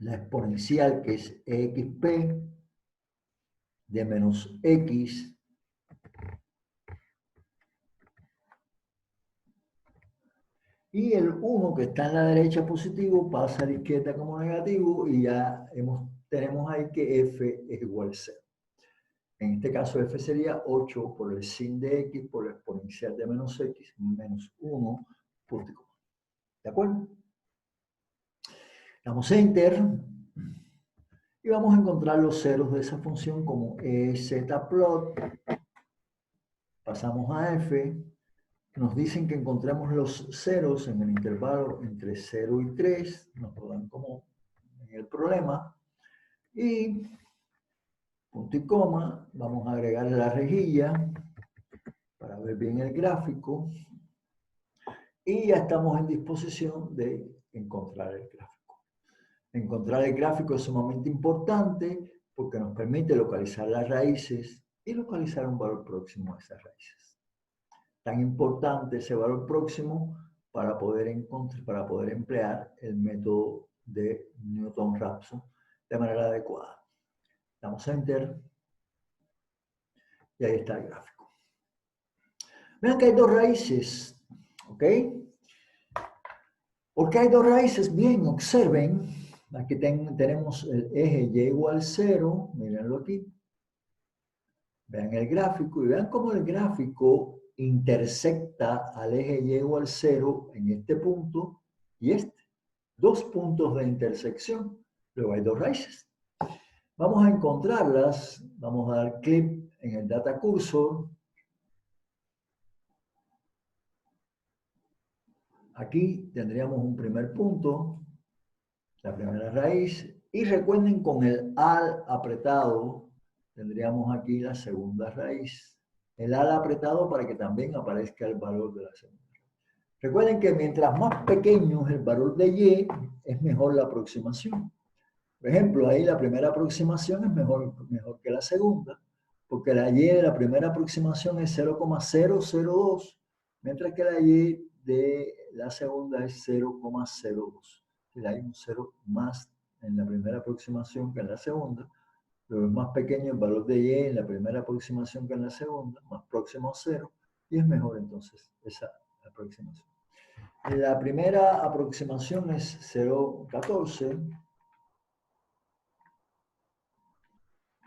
la exponencial, que es exp, de menos x, y el 1 que está en la derecha positivo pasa a la izquierda como negativo y ya tenemos ahí que f es igual a 0. En este caso f sería 8 por el sin de x por la exponencial de menos x menos 1 punto y coma. ¿De acuerdo? Damos enter y vamos a encontrar los ceros de esa función como zplot. Pasamos a f. Nos dicen que encontremos los ceros en el intervalo entre 0 y 3. Nos lo dan como en el problema. Y punto y coma, vamos a agregar la rejilla para ver bien el gráfico y ya estamos en disposición de encontrar el gráfico. Encontrar el gráfico es sumamente importante porque nos permite localizar las raíces y localizar un valor próximo a esas raíces. Tan importante ese valor próximo para poder emplear el método de Newton-Raphson de manera adecuada. Damos Enter y ahí está el gráfico. Vean que hay dos raíces, ¿ok? ¿Por qué hay dos raíces? Bien, observen. Aquí tenemos el eje y igual 0, mírenlo aquí. Vean el gráfico y vean cómo el gráfico intersecta al eje y igual 0 en este punto y este. Dos puntos de intersección. Luego hay dos raíces. Vamos a encontrarlas. Vamos a dar clic en el data cursor. Aquí tendríamos un primer punto, la primera raíz. Y recuerden, con el al apretado, tendríamos aquí la segunda raíz. El al apretado para que también aparezca el valor de la segunda. Recuerden que mientras más pequeño es el valor de y, es mejor la aproximación. Por ejemplo, ahí la primera aproximación es mejor que la segunda, porque la y de la primera aproximación es 0,002, mientras que la y de la segunda es 0,02. Hay un 0 más en la primera aproximación que en la segunda, pero es más pequeño el valor de y en la primera aproximación que en la segunda, más próximo a 0, y es mejor entonces esa aproximación. La primera aproximación es 0,14,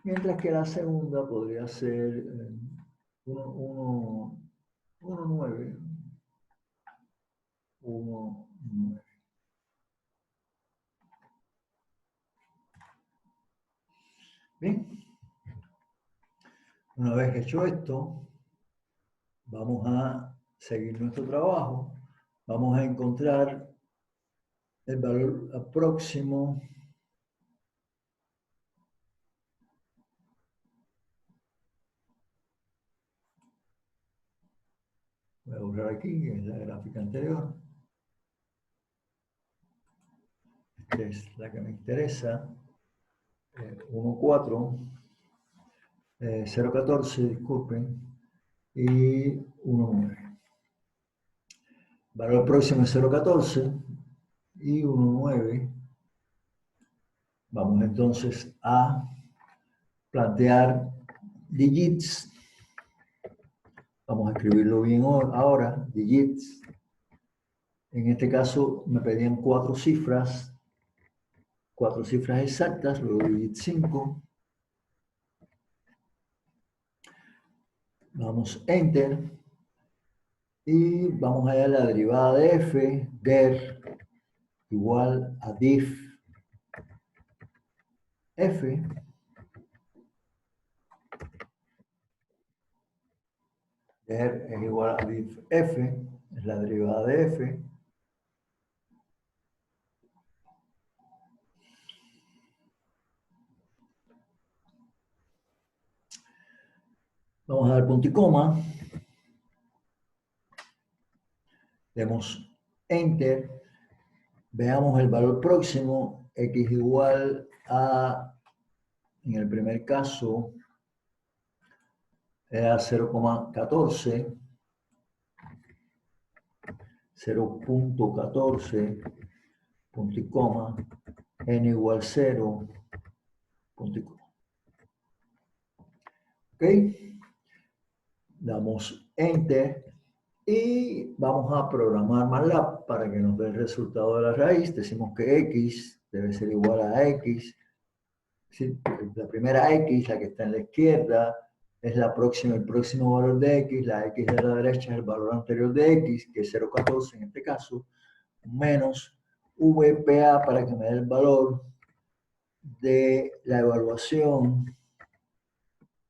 mientras que la segunda podría ser 1,9. Bien, una vez hecho esto, vamos a seguir nuestro trabajo. Vamos a encontrar el valor próximo . Voy a borrar aquí, que es la gráfica anterior. Esta es la que me interesa. 1,4, 0,14, disculpen, y 1,9. Valor próximo es 0,14 y 1,9. Vamos entonces a plantear digits. Vamos a escribirlo bien ahora, digits. En este caso me pedían 4 cifras exactas, luego digit 5. Vamos Enter. Y vamos a hallar la derivada de f, der, igual a diff f. Der es igual a diff f, es la derivada de f. Vamos a dar punto y coma. Demos Enter. Veamos el valor próximo, x igual a, en el primer caso, era 0,14, 0,14, punto y coma, n igual 0, punto y coma. ¿Ok? Damos Enter y vamos a programar MATLAB para que nos dé el resultado de la raíz. Decimos que x debe ser igual a x. ¿Sí? La primera x, la que está en la izquierda, es el próximo valor de x. La x de la derecha es el valor anterior de x, que es 0,14 en este caso, menos VPA para que me dé el valor de la evaluación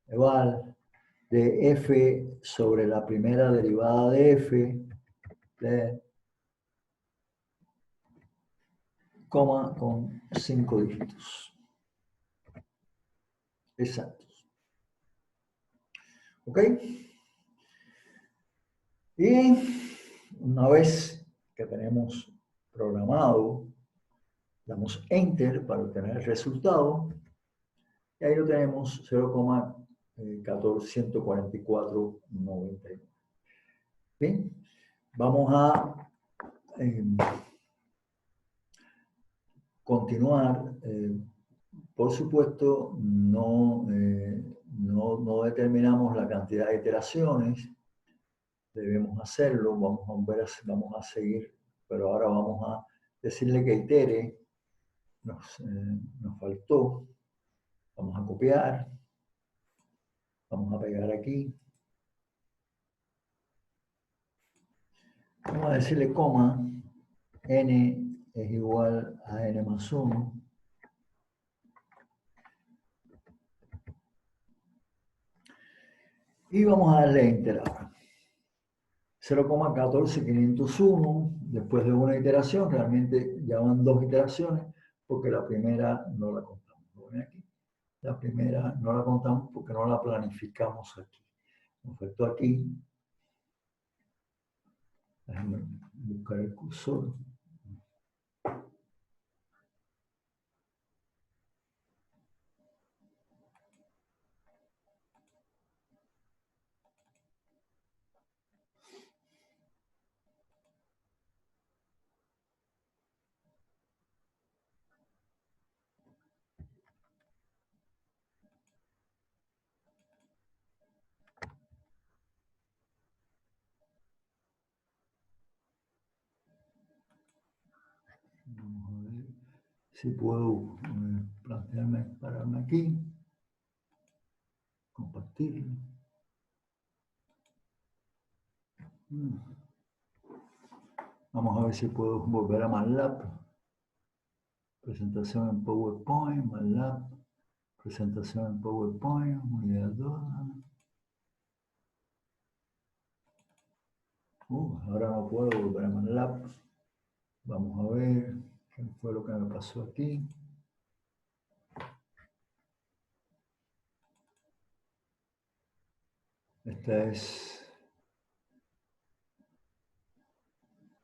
eval de f sobre la primera derivada de f, coma con 5 dígitos exactos. ¿Ok? Y una vez que tenemos programado, damos Enter para obtener el resultado. Y ahí lo tenemos, 0,1414499. Bien, vamos a continuar. Por supuesto, no determinamos la cantidad de iteraciones. Debemos hacerlo, vamos a seguir, pero ahora vamos a decirle que itere. Nos faltó. Vamos a copiar. Vamos a pegar aquí. Vamos a decirle coma. N es igual a n más 1. Y vamos a darle Enter ahora. 0,14501, después de una iteración, realmente ya van 2 iteraciones, porque la primera no la contamos. ¿Lo ven aquí? La primera no la contamos porque no la planificamos aquí. Nos faltó aquí. Déjame buscar el cursor. Vamos a ver si puedo pararme aquí, compartir. Vamos a ver si puedo volver a MATLAB. Presentación en PowerPoint, MATLAB. Presentación en PowerPoint, unidad 2. Ahora no puedo volver a MATLAB. Vamos a ver qué fue lo que me pasó aquí. Esta es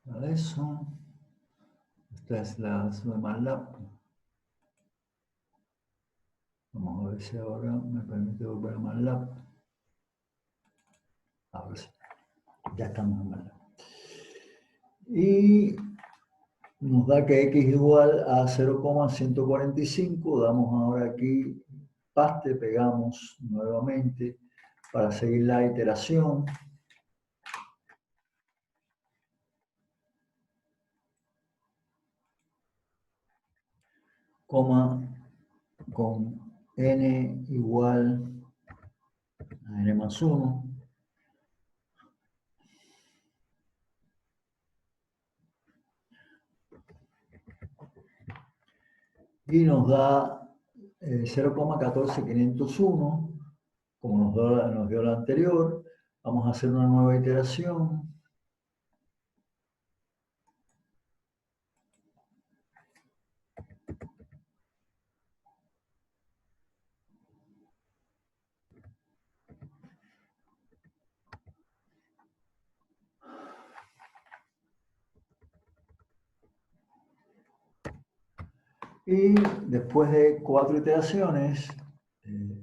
la de eso. Esta es la de MATLAB. Vamos a ver si ahora me permite volver a MATLAB. Ahora sí. Ya estamos en MATLAB. Y nos da que x igual a 0,145. Damos ahora aquí paste, pegamos nuevamente para seguir la iteración. Coma con n igual a n más 1. Y nos da 0,14501, como nos dio la anterior. Vamos a hacer una nueva iteración. Y después de 4 iteraciones,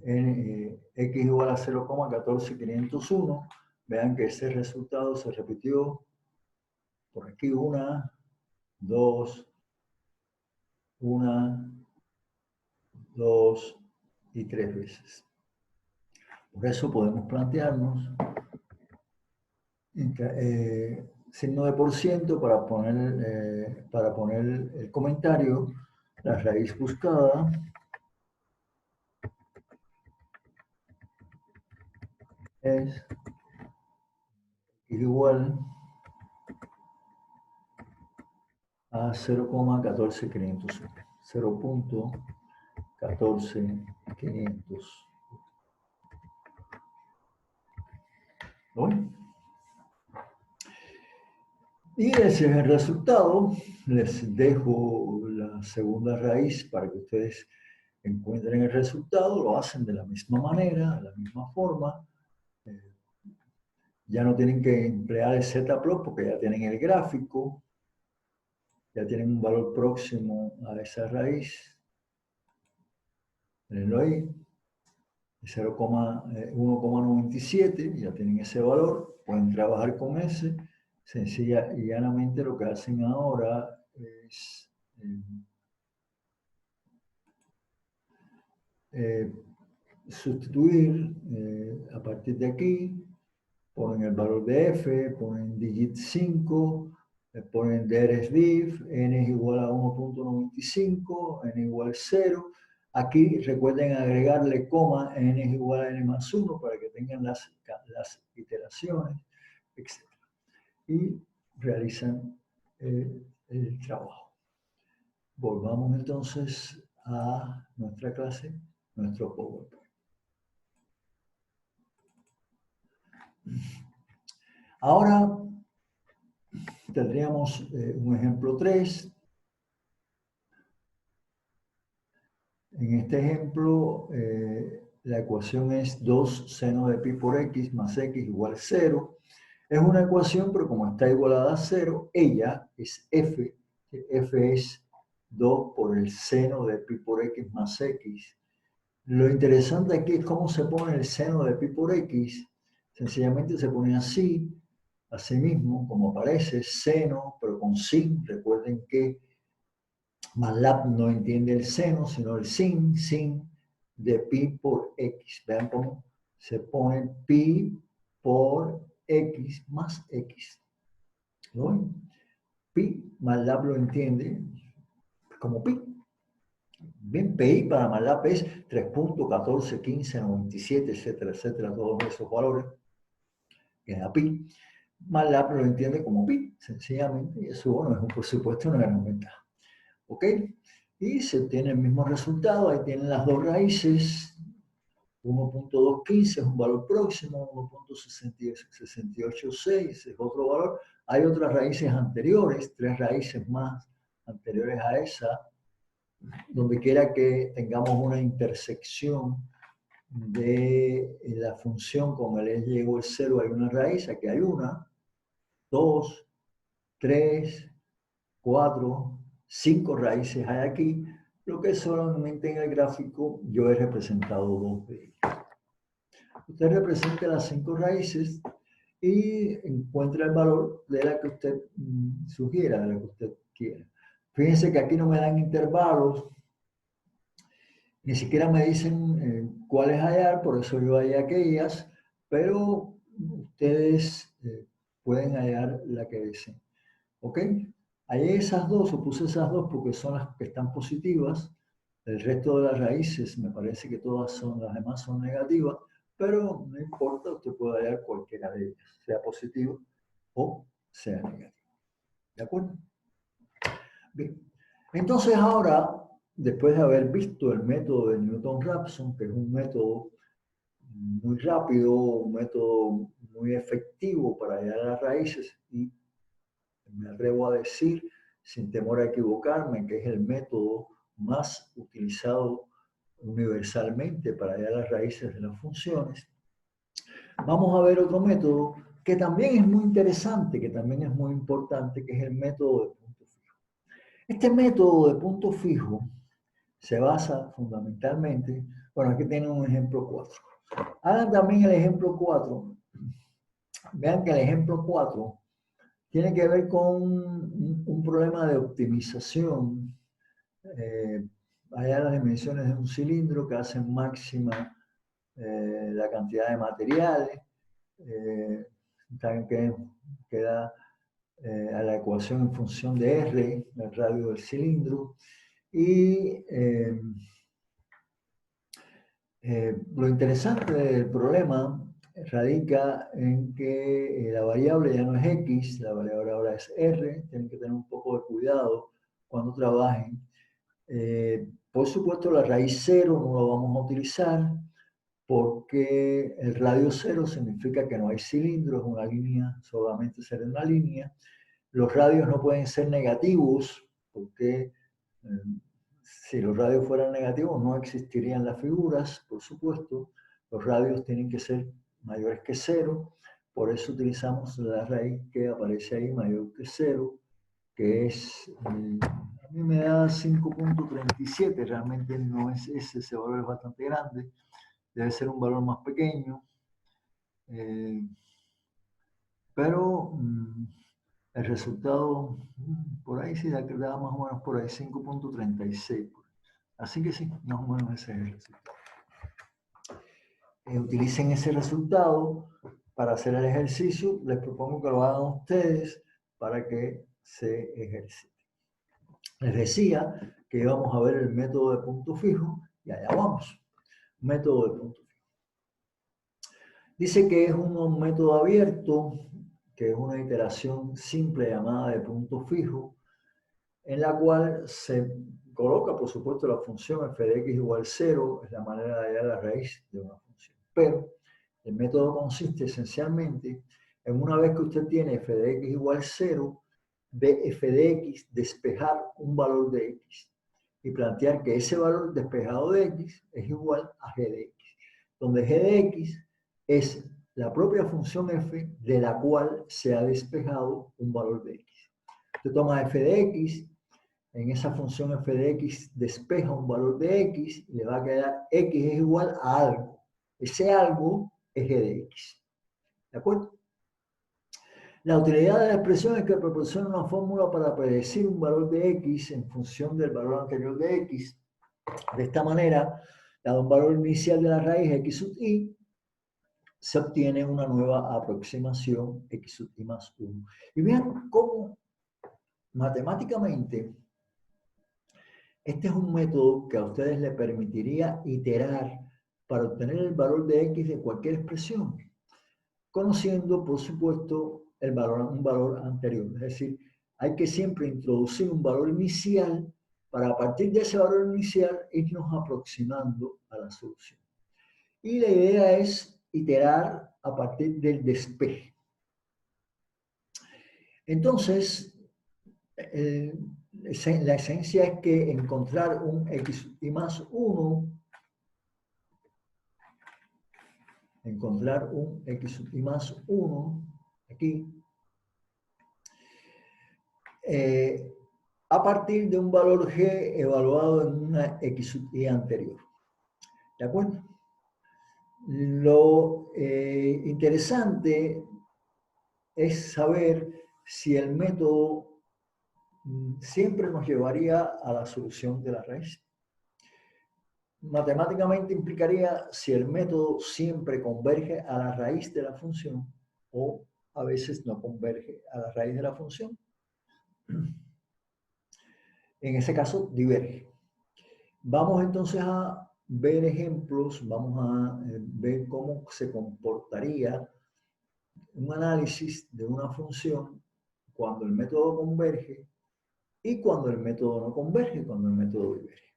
x igual a 0,14501, vean que ese resultado se repitió por aquí 1, 2, 1, 2 y 3 veces. Por eso podemos plantearnos signo de por ciento para poner el comentario, la raíz buscada es igual a 0,14501. 0.14500. ¿Lo ven? Y ese es el resultado. Les dejo la segunda raíz para que ustedes encuentren el resultado. Lo hacen de la misma manera, de la misma forma. Ya no tienen que emplear el z-plot porque ya tienen el gráfico, ya tienen un valor próximo a esa raíz. Mirenlo ahí, 1,97, ya tienen ese valor, pueden trabajar con ese. Sencilla y llanamente lo que hacen ahora es sustituir a partir de aquí, ponen el valor de f, ponen digit 5, ponen DRSDIF, n es igual a 1.95, n igual a 0. Aquí recuerden agregarle coma, n es igual a n más 1 para que tengan las iteraciones, etc. Y realizan el trabajo. Volvamos entonces a nuestra clase, nuestro PowerPoint. Ahora tendríamos un ejemplo 3. En este ejemplo, la ecuación es 2 seno de pi por x más x igual a 0. Es una ecuación, pero como está igualada a 0, ella es f. F es 2 por el seno de pi por x más x. Lo interesante aquí es cómo se pone el seno de pi por x. Sencillamente se pone así mismo, como aparece, seno, pero con sin. Recuerden que MATLAB no entiende el seno, sino el sin de pi por x. Vean cómo se pone pi por x más x. ¿Lo ven? Pi, MATLAB lo entiende como pi. Bien, PI para MATLAB es 3.14, 15, 97, etcétera, etcétera, todos esos valores, que da pi. MATLAB lo entiende como pi, sencillamente, y eso, bueno, es por supuesto una gran ventaja. ¿Ok? Y se obtiene el mismo resultado, ahí tienen las dos raíces, 1.215 es un valor próximo, 1.686 es otro valor. Hay otras raíces anteriores, 3 raíces más anteriores a esa, donde quiera que tengamos una intersección de la función con el s llegó el 0, hay una raíz, aquí hay 1, 2, 3, 4, 5 raíces hay aquí, lo que solamente en el gráfico yo he representado 2 de ellas. Usted representa las 5 raíces y encuentra el valor de la que usted sugiera, de la que usted quiera. Fíjense que aquí no me dan intervalos, ni siquiera me dicen cuáles hallar, por eso yo hallé aquellas, pero ustedes pueden hallar la que deseen. ¿Ok? Hallé esas dos, o puse esas dos porque son las que están positivas. El resto de las raíces, me parece que todas son, las demás son negativas, pero no importa, usted puede hallar cualquiera de ellas, sea positivo o sea negativo. ¿De acuerdo? Bien. Entonces ahora, después de haber visto el método de Newton-Raphson, que es un método muy rápido, un método muy efectivo para hallar las raíces, y me atrevo a decir, sin temor a equivocarme, que es el método más utilizado universalmente para hallar las raíces de las funciones, vamos a ver otro método que también es muy interesante, que también es muy importante, que es el método de punto fijo. Este método de punto fijo se basa fundamentalmente, bueno, aquí tienen un ejemplo 4. Hagan también el ejemplo 4. Vean que el ejemplo 4 tiene que ver con un problema de optimización. Allá las dimensiones de un cilindro que hacen máxima la cantidad de materiales. También queda a la ecuación en función de R, el radio del cilindro. Y lo interesante del problema radica en que la variable ya no es X, la variable ahora es R. Tienen que tener un poco de cuidado cuando trabajen. Por supuesto, la raíz 0 no la vamos a utilizar porque el radio 0 significa que no hay cilindro, es una línea, solamente será una línea. Los radios no pueden ser negativos porque si los radios fueran negativos no existirían las figuras, por supuesto. Los radios tienen que ser mayores que 0. Por eso utilizamos la raíz que aparece ahí mayor que 0, que es, a mí me da 5.37, realmente no es ese valor es bastante grande, debe ser un valor más pequeño, pero el resultado, por ahí sí da más o menos por ahí 5.36. Así que sí, más o menos ese es el resultado. Utilicen ese resultado para hacer el ejercicio. Les propongo que lo hagan ustedes para que se ejerciten. Les decía que íbamos a ver el método de punto fijo y allá vamos. Método de punto fijo. Dice que es un método abierto, que es una iteración simple llamada de punto fijo, en la cual se coloca, por supuesto, la función f de x igual 0, es la manera de hallar la raíz de una función. Pero el método consiste esencialmente en una vez que usted tiene f de x igual 0, de f de x despejar un valor de x y plantear que ese valor despejado de x es igual a g de x, donde g de x es la propia función f de la cual se ha despejado un valor de x. Usted toma f de x, en esa función f de x despeja un valor de x y le va a quedar x es igual a algo. Ese algo es g de x. ¿De acuerdo? La utilidad de la expresión es que proporciona una fórmula para predecir un valor de x en función del valor anterior de x. De esta manera, dado un valor inicial de la raíz x sub i, se obtiene una nueva aproximación x sub i más 1. Y vean cómo matemáticamente este es un método que a ustedes les permitiría iterar para obtener el valor de x de cualquier expresión, conociendo, por supuesto, un valor anterior. Es decir, hay que siempre introducir un valor inicial para a partir de ese valor inicial irnos aproximando a la solución. Y la idea es iterar a partir del despeje. Entonces, la esencia es que encontrar un x y más 1, aquí, a partir de un valor g evaluado en una x sub i anterior. ¿De acuerdo? Lo interesante es saber si el método siempre nos llevaría a la solución de la raíz. Matemáticamente implicaría si el método siempre converge a la raíz de la función o a veces no converge a la raíz de la función. En ese caso, diverge. Vamos entonces a ver ejemplos, vamos a ver cómo se comportaría un análisis de una función cuando el método converge y cuando el método no converge, cuando el método diverge.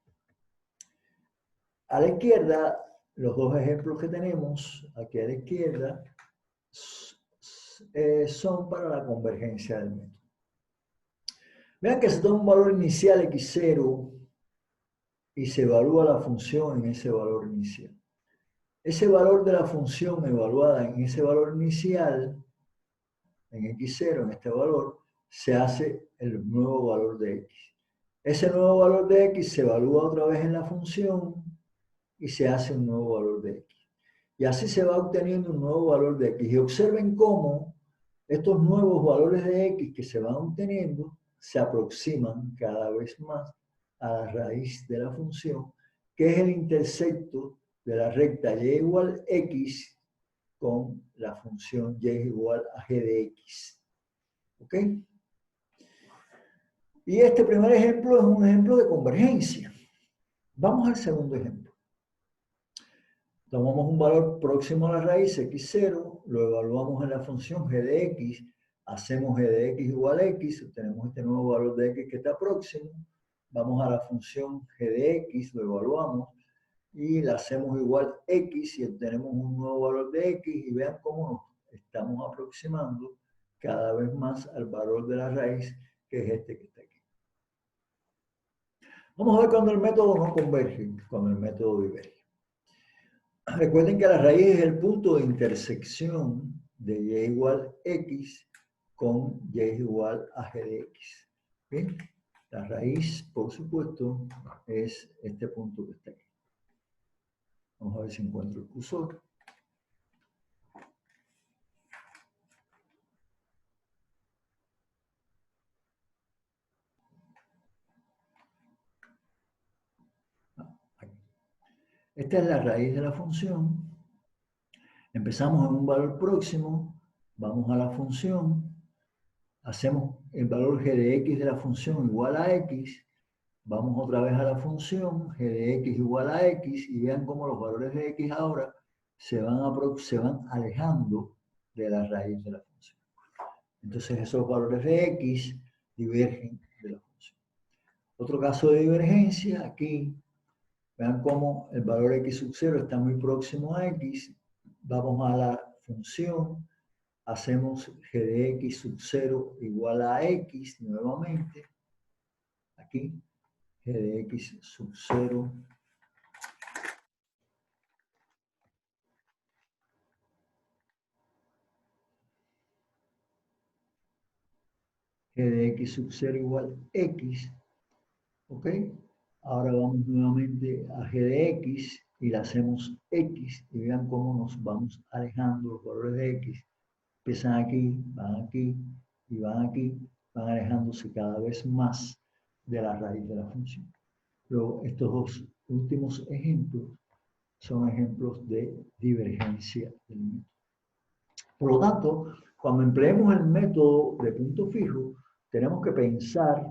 A la izquierda, los dos ejemplos que tenemos aquí a la izquierda son para la convergencia del método. Vean que se toma un valor inicial x0 y se evalúa la función en ese valor inicial. Ese valor de la función evaluada en ese valor inicial, en x0, en este valor, se hace el nuevo valor de x. Ese nuevo valor de x se evalúa otra vez en la función y se hace un nuevo valor de x. Y así se va obteniendo un nuevo valor de x. Y observen cómo estos nuevos valores de x que se van obteniendo se aproximan cada vez más a la raíz de la función, que es el intersecto de la recta y igual x con la función y igual a g de x. ¿Ok? Y este primer ejemplo es un ejemplo de convergencia. Vamos al segundo ejemplo. Tomamos un valor próximo a la raíz x0, lo evaluamos en la función g de x, hacemos g de x igual a x, obtenemos este nuevo valor de x que está próximo, vamos a la función g de x, lo evaluamos y la hacemos igual x y obtenemos un nuevo valor de x y vean cómo nos estamos aproximando cada vez más al valor de la raíz que es este que está aquí. Vamos a ver cuando el método no converge, cuando el método diverge. Recuerden que la raíz es el punto de intersección de y igual x con y es igual a g de x. ¿Bien? La raíz, por supuesto, es este punto que está aquí. Vamos a ver si encuentro el cursor. Aquí. Esta es la raíz de la función. Empezamos en un valor próximo, vamos a la función, hacemos el valor g de x de la función igual a x, vamos otra vez a la función, g de x igual a x, y vean cómo los valores de x ahora se van alejando de la raíz de la función. Entonces esos valores de x divergen de la función. Otro caso de divergencia, aquí, vean cómo el valor x sub 0 está muy próximo a x, vamos a la función, hacemos g de x sub 0 igual a x nuevamente, aquí, g de x sub 0 g de x sub 0 igual x, ¿ok? Ahora vamos nuevamente a g de x y le hacemos x y vean cómo nos vamos alejando los valores de x. Empiezan aquí y van aquí, van alejándose cada vez más de la raíz de la función. Luego, estos dos últimos ejemplos son ejemplos de divergencia del método. Por lo tanto, cuando empleemos el método de punto fijo, tenemos que pensar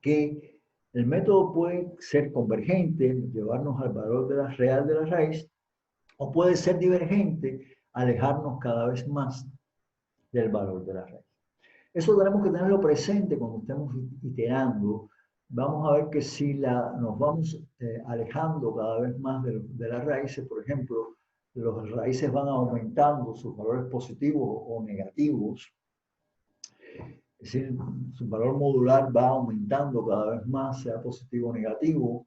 que el método puede ser convergente, llevarnos al valor de la real de la raíz, o puede ser divergente, alejarnos cada vez más del valor de la raíz. Eso tenemos que tenerlo presente cuando estemos iterando. Vamos a ver que si nos vamos alejando cada vez más de las raíces, por ejemplo, las raíces van aumentando sus valores positivos o negativos, es decir, su valor modular va aumentando cada vez más, sea positivo o negativo,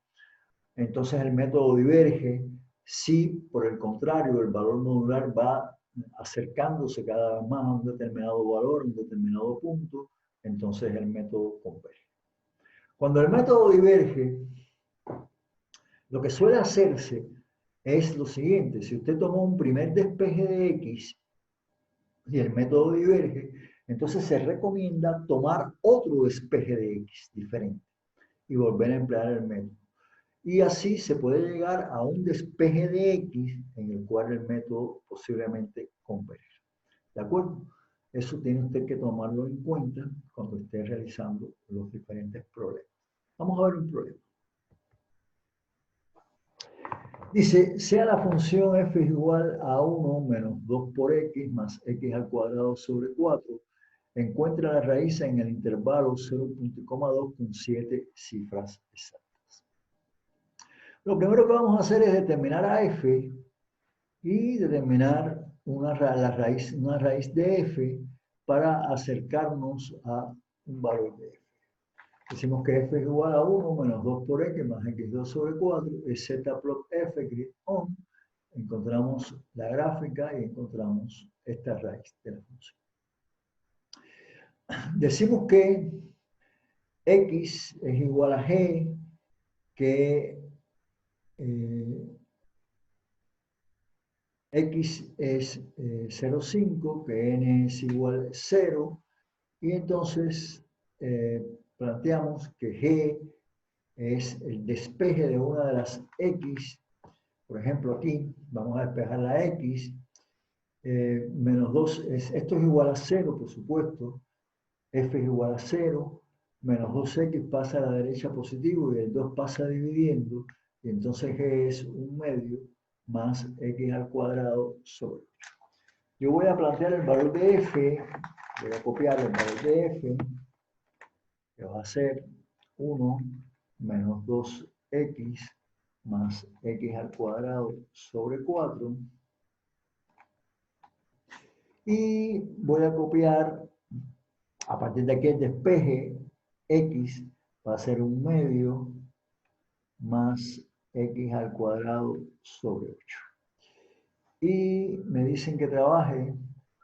entonces el método diverge. Si, por el contrario, el valor modular va acercándose cada vez más a un determinado valor, a un determinado punto, entonces el método converge. Cuando el método diverge, lo que suele hacerse es lo siguiente: si usted tomó un primer despeje de x y el método diverge, entonces se recomienda tomar otro despeje de x diferente y volver a emplear el método. Y así se puede llegar a un despeje de x en el cual el método posiblemente converge. ¿De acuerdo? Eso tiene usted que tomarlo en cuenta cuando esté realizando los diferentes problemas. Vamos a ver un problema. Dice, sea la función f igual a 1 menos 2 por x más x al cuadrado sobre 4, encuentra la raíz en el intervalo 0.2 con 7 cifras exactas. Lo primero que vamos a hacer es determinar a f y determinar una raíz de f para acercarnos a un valor de f. Decimos que f es igual a 1 menos 2 por x más x2 sobre 4 es z plot f grid on. Encontramos la gráfica y encontramos esta raíz de la función. Decimos que x es igual a g, que x es 0,5, que n es igual a 0, y entonces planteamos que g es el despeje de una de las x. Por ejemplo, aquí vamos a despejar la x, menos 2, esto es igual a 0, por supuesto, f es igual a 0, menos 2x pasa a la derecha positivo y el 2 pasa dividiendo, y entonces g es 1/2 más x al cuadrado sobre 8. Yo voy a plantear el valor de f, voy a copiar el valor de f, que va a ser 1 menos 2x más x al cuadrado sobre 4. Y voy a copiar, a partir de aquí el despeje, x va a ser 1/2 más x al cuadrado sobre 8. y me dicen que trabaje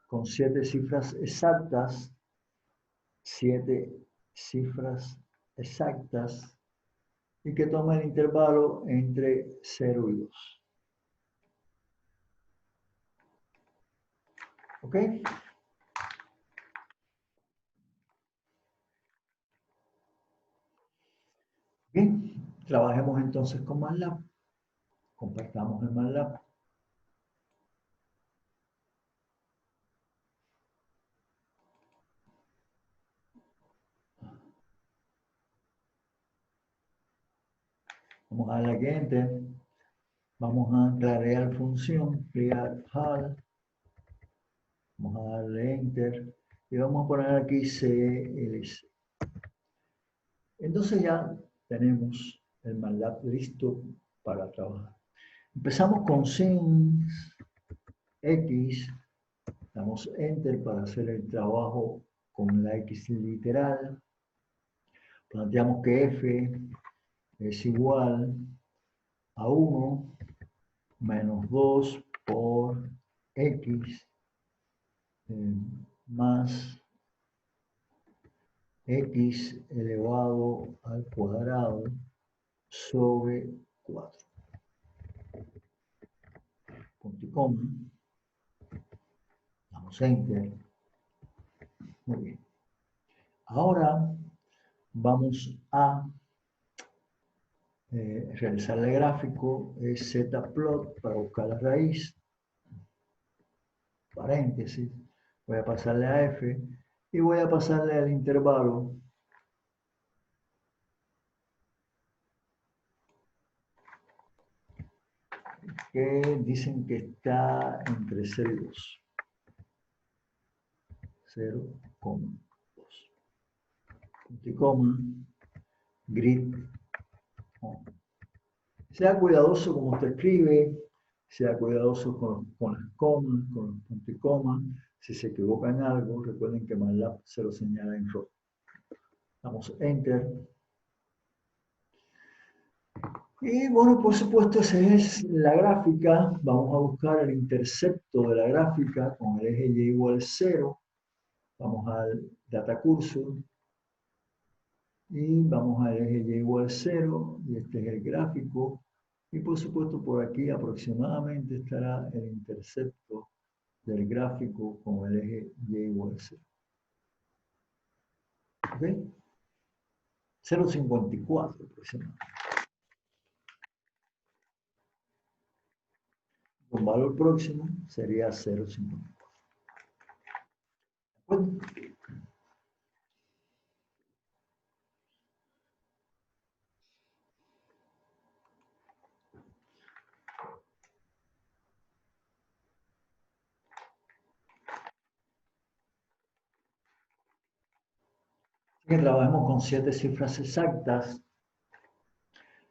con 7 cifras exactas, 7 cifras exactas, y que tome el intervalo entre 0 y 2. ¿Ok? Bien, trabajemos entonces con MATLAB. Compartamos el MATLAB. Vamos a darle aquí Enter. Vamos a clarear función, clear HAL. Vamos a darle Enter. Y vamos a poner aquí CLC. Entonces ya tenemos el MATLAB listo para trabajar. Empezamos con sin X. Damos Enter para hacer el trabajo con la X literal. Planteamos que F es igual a 1 menos 2 por X más X elevado al cuadrado sobre 4. Punto y coma. Damos Enter. Muy bien. Ahora vamos a realizar el gráfico, es zplot para buscar la raíz, paréntesis, voy a pasarle a F y voy a pasarle al intervalo que dicen que está entre 0 y 2. 0,2. Punto y coma, grid. Sea cuidadoso como usted escribe, sea cuidadoso con las comas, con los puntos y comas. Si se equivoca en algo, recuerden que MATLAB se lo señala en rojo. Damos Enter. Y bueno, por supuesto, esa es la gráfica. Vamos a buscar el intercepto de la gráfica con el eje y igual 0. Vamos al data cursor y vamos al eje y igual 0. Y este es el gráfico. Y por supuesto, por aquí aproximadamente estará el intercepto del gráfico con el eje y igual 0. ¿Ok? 0,54 aproximadamente. Un valor próximo sería 0,54. Bueno, que trabajemos con 7 cifras exactas,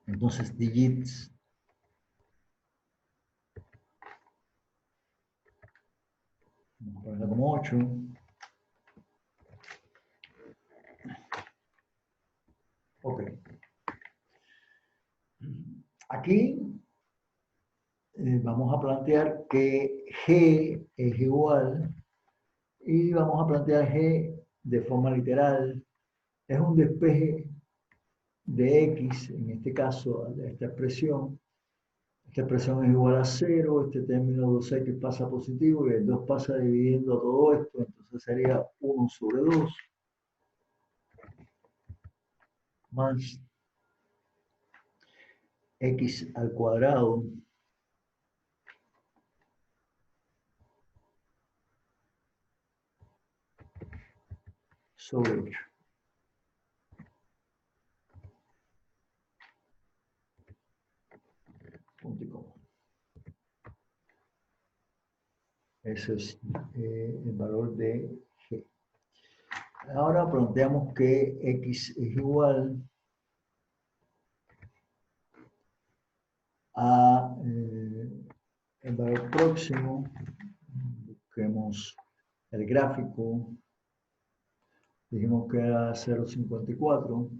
entonces digits, vamos a ponerlo como 8. Ok. Aquí vamos a plantear que G es igual y vamos a plantear G de forma literal. Es un despeje de X, en este caso, de esta expresión. Esta expresión es igual a 0, este término 2x pasa positivo y el 2 pasa dividiendo todo esto, entonces sería 1 sobre 2 más x al cuadrado sobre 8. Punto y coma. Eso es el valor de G. Ahora planteamos que X es igual a el valor próximo. Busquemos el gráfico. Dijimos que era 0,54.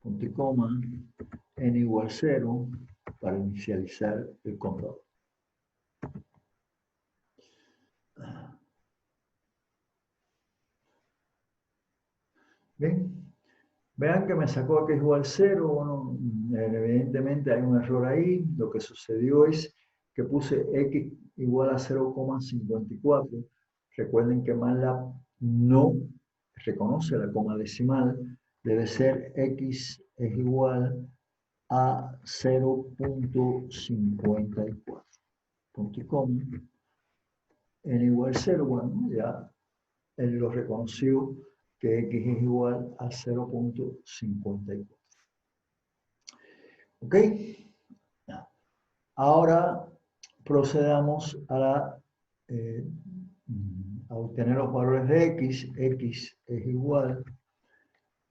punto y coma, n igual 0 para inicializar el contador. Bien, vean que me sacó x igual 0, bueno, evidentemente hay un error ahí, lo que sucedió es que puse x igual a 0,54. Recuerden que MATLAB no reconoce la coma decimal, debe ser x es igual a 0,54. Punto y coma, n igual 0, bueno, ya él lo reconoció que x es igual a 0,54. ¿Ok? Ahora procedamos a obtener los valores de x. X es igual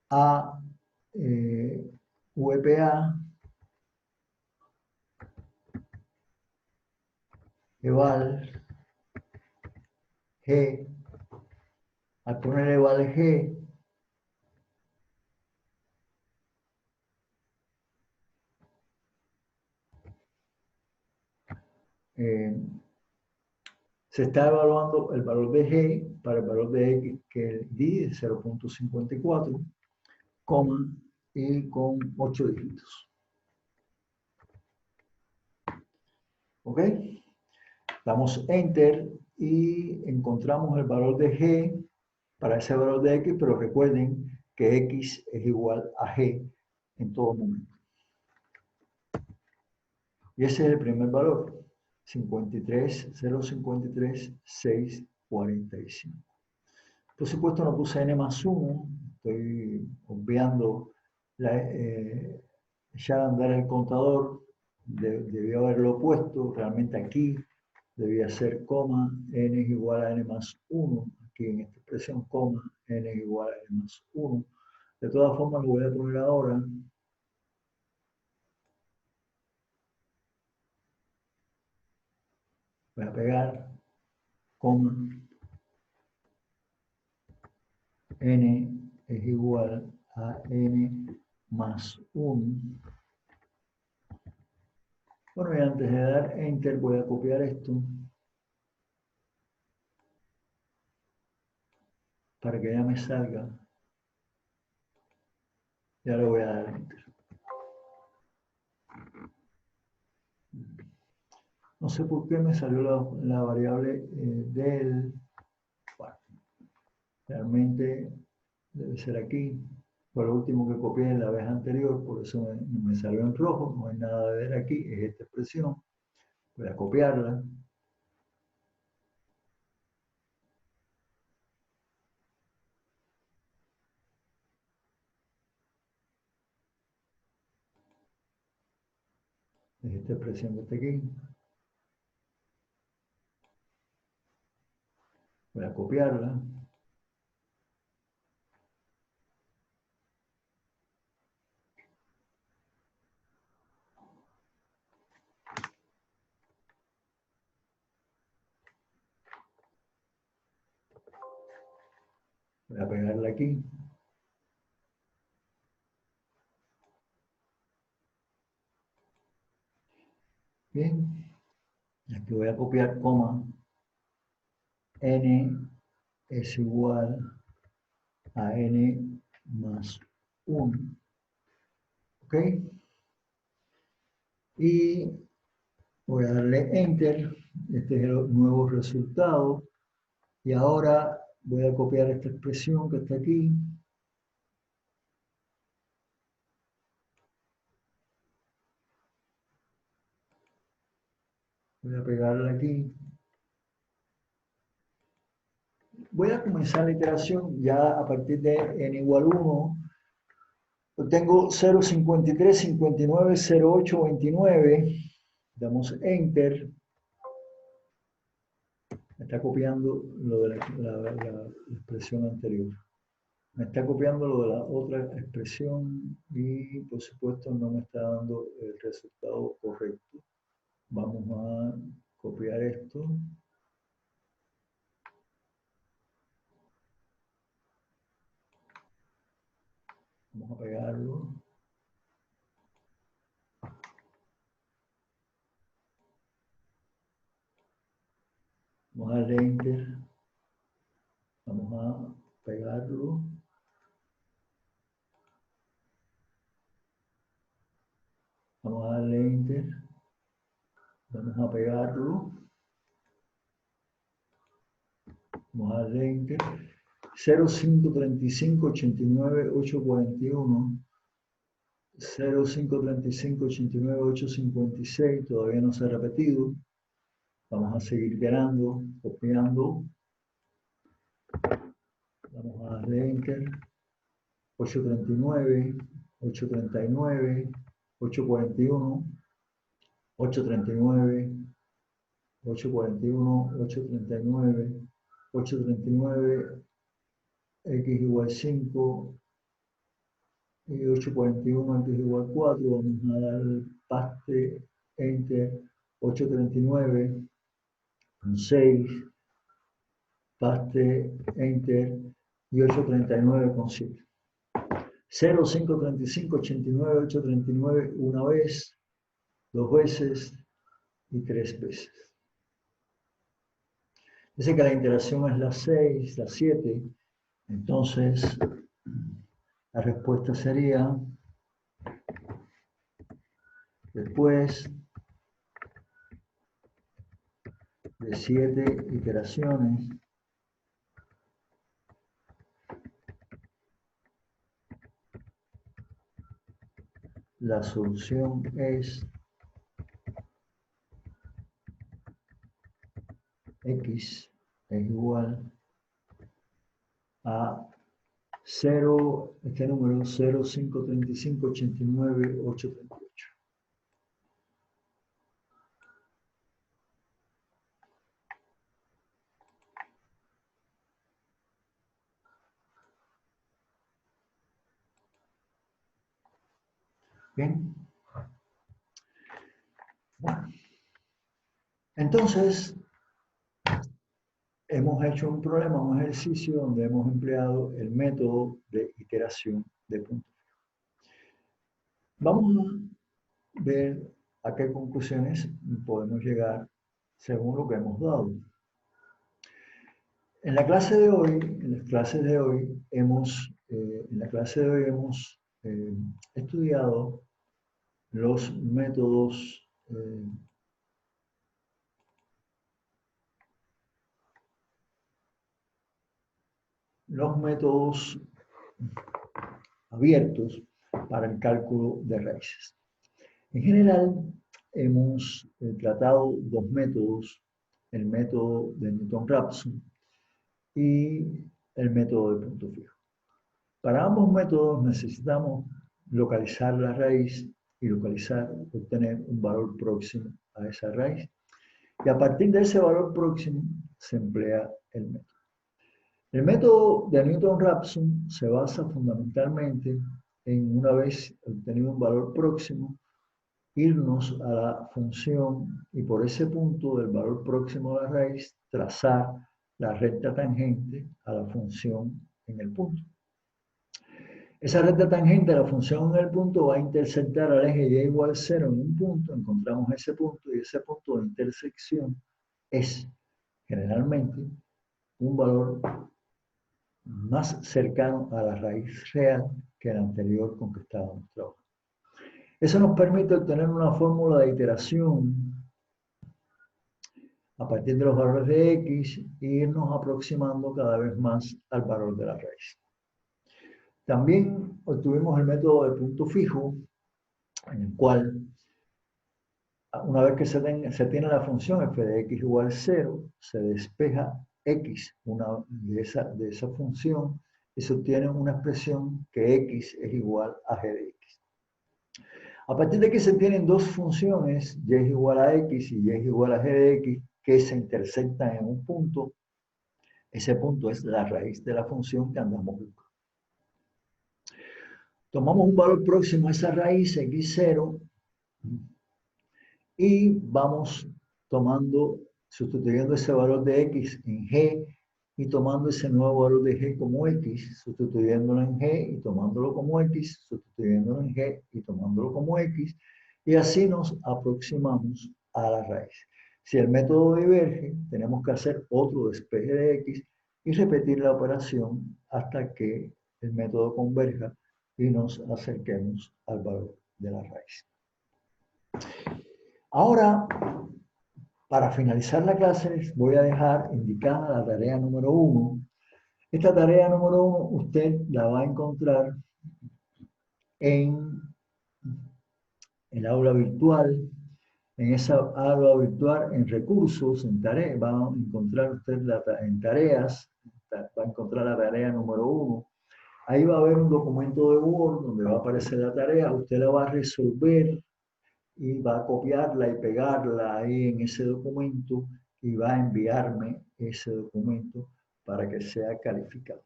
a VPA eval g. Al poner eval g, se está evaluando el valor de g para el valor de x, que es de 0,54, coma, y con 8 dígitos. ¿Ok? Damos Enter y encontramos el valor de g para ese valor de x, pero recuerden que x es igual a g en todo momento. Y ese es el primer valor, 0,53,645. Por supuesto no puse n más 1, estoy obviando echar a andar el contador, debió haberlo puesto, realmente aquí debía ser coma, n es igual a n más 1, aquí en esta expresión coma, n es igual a n más 1. De todas formas lo voy a poner ahora. Voy a pegar coma, n es igual a n más 1. Bueno, y antes de dar Enter voy a copiar esto para que ya me salga. Ya le voy a dar Enter. No sé por qué me salió la variable del... Bueno, realmente debe ser aquí. Fue lo último que copié en la vez anterior, por eso me salió en rojo. No hay nada de ver aquí, es esta expresión. Voy a copiarla. Es esta expresión que está aquí. Voy a copiarla. Voy a pegarla aquí. Bien. Aquí voy a copiar coma. N es igual a n más 1. ¿Ok? Y voy a darle Enter. Este es el nuevo resultado. Y ahora voy a copiar esta expresión que está aquí. Voy a pegarla aquí. Voy a comenzar la iteración ya a partir de n igual 1. Tengo 0,53, 59, 08, 29. Damos Enter. Me está copiando lo de la expresión anterior. Me está copiando lo de la otra expresión y por supuesto no me está dando el resultado correcto. Vamos a copiar esto. Vamos a pegarlo. a darle Enter. Vamos a pegarlo. Vamos a darle Enter. Vamos a pegarlo. Vamos a darle Enter. 0535 89 841. 0535 89 856. Todavía no se ha repetido. Vamos a seguir iterando, copiando. Vamos a darle Enter. 839, 839, 841, 839, 841, 839, 839, x igual 5 y 841, x igual 4. Vamos a dar paste, Enter, 839, 6, paste, Enter, y 839 con 7. 0535 89 839 una vez, 2 veces y 3 veces. Dice que la interacción es la 6, la 7. Entonces, la respuesta sería, después de 7 iteraciones, la solución es x es igual a 0, este número 0535 89 838. Bien. Bueno. Entonces, hemos hecho un problema, un ejercicio donde hemos empleado el método de iteración de punto fijo. Vamos a ver a qué conclusiones podemos llegar según lo que hemos dado. En la clase de hoy, en las clases de hoy hemos estudiado los métodos abiertos para el cálculo de raíces. En general, hemos tratado dos métodos, el método de Newton-Raphson y el método de punto fijo. Para ambos métodos necesitamos localizar la raíz y obtener un valor próximo a esa raíz. Y a partir de ese valor próximo se emplea el método. El método de Newton-Raphson se basa fundamentalmente en, una vez obtenido un valor próximo, irnos a la función y por ese punto del valor próximo a la raíz trazar la recta tangente a la función en el punto. Esa recta tangente a la función en el punto va a intersectar al eje y igual 0 en un punto, encontramos ese punto y ese punto de intersección es generalmente un valor más cercano a la raíz real que el anterior con que estábamos trabajando. Eso nos permite obtener una fórmula de iteración a partir de los valores de x e irnos aproximando cada vez más al valor de la raíz. También obtuvimos el método de punto fijo, en el cual, una vez que se tiene la función f de x igual 0, se despeja x de esa función y se obtiene una expresión que x es igual a g de x. A partir de que se tienen dos funciones, y es igual a x y y es igual a g de x, que se intersectan en un punto, ese punto es la raíz de la función que andamos buscando. Tomamos un valor próximo a esa raíz, x0, y vamos sustituyendo ese valor de x en g, y tomando ese nuevo valor de g como x, sustituyéndolo en g y tomándolo como x, sustituyéndolo en g y tomándolo como x, y así nos aproximamos a la raíz. Si el método diverge, tenemos que hacer otro despeje de x y repetir la operación hasta que el método converja y nos acerquemos al valor de la raíz. Ahora, para finalizar la clase, les voy a dejar indicada la tarea número 1. Esta tarea número 1 usted la va a encontrar en el aula virtual. En esa aula virtual, en recursos, en tareas, va a encontrar usted en tareas, va a encontrar la tarea número 1. Ahí va a haber un documento de Word donde va a aparecer la tarea. Usted la va a resolver y va a copiarla y pegarla ahí en ese documento y va a enviarme ese documento para que sea calificado.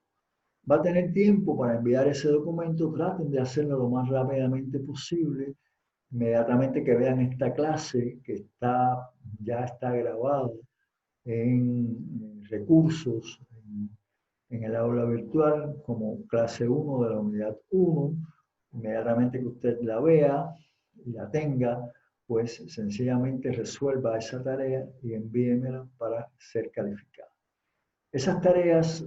Va a tener tiempo para enviar ese documento. Traten de hacerlo lo más rápidamente posible. Inmediatamente que vean esta clase que ya está grabada en recursos, en el aula virtual, como clase 1 de la unidad 1, inmediatamente que usted la vea y la tenga, pues sencillamente resuelva esa tarea y envíemela para ser calificada. Esas tareas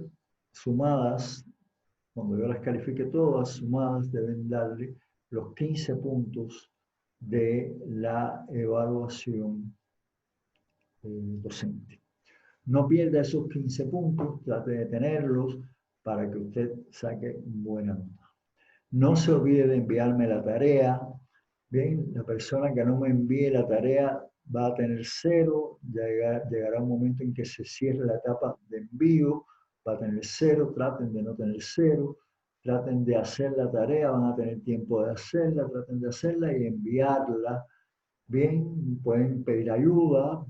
sumadas, cuando yo las califique todas, sumadas deben darle los 15 puntos de la evaluación docente. No pierda esos 15 puntos, trate de tenerlos para que usted saque buena nota. No se olvide de enviarme la tarea. Bien, la persona que no me envíe la tarea va a tener 0, llegará un momento en que se cierre la etapa de envío, va a tener 0, traten de no tener 0, traten de hacer la tarea, van a tener tiempo de hacerla, traten de hacerla y enviarla. Bien, pueden pedir ayuda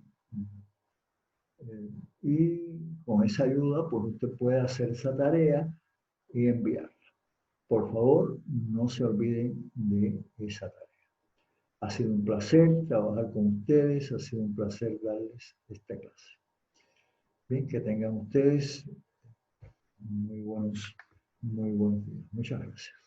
y con esa ayuda pues usted puede hacer esa tarea y enviarla. Por favor, no se olviden de esa tarea. Ha sido un placer trabajar con ustedes, ha sido un placer darles esta clase. Bien, que tengan ustedes muy buenos días. Muchas gracias.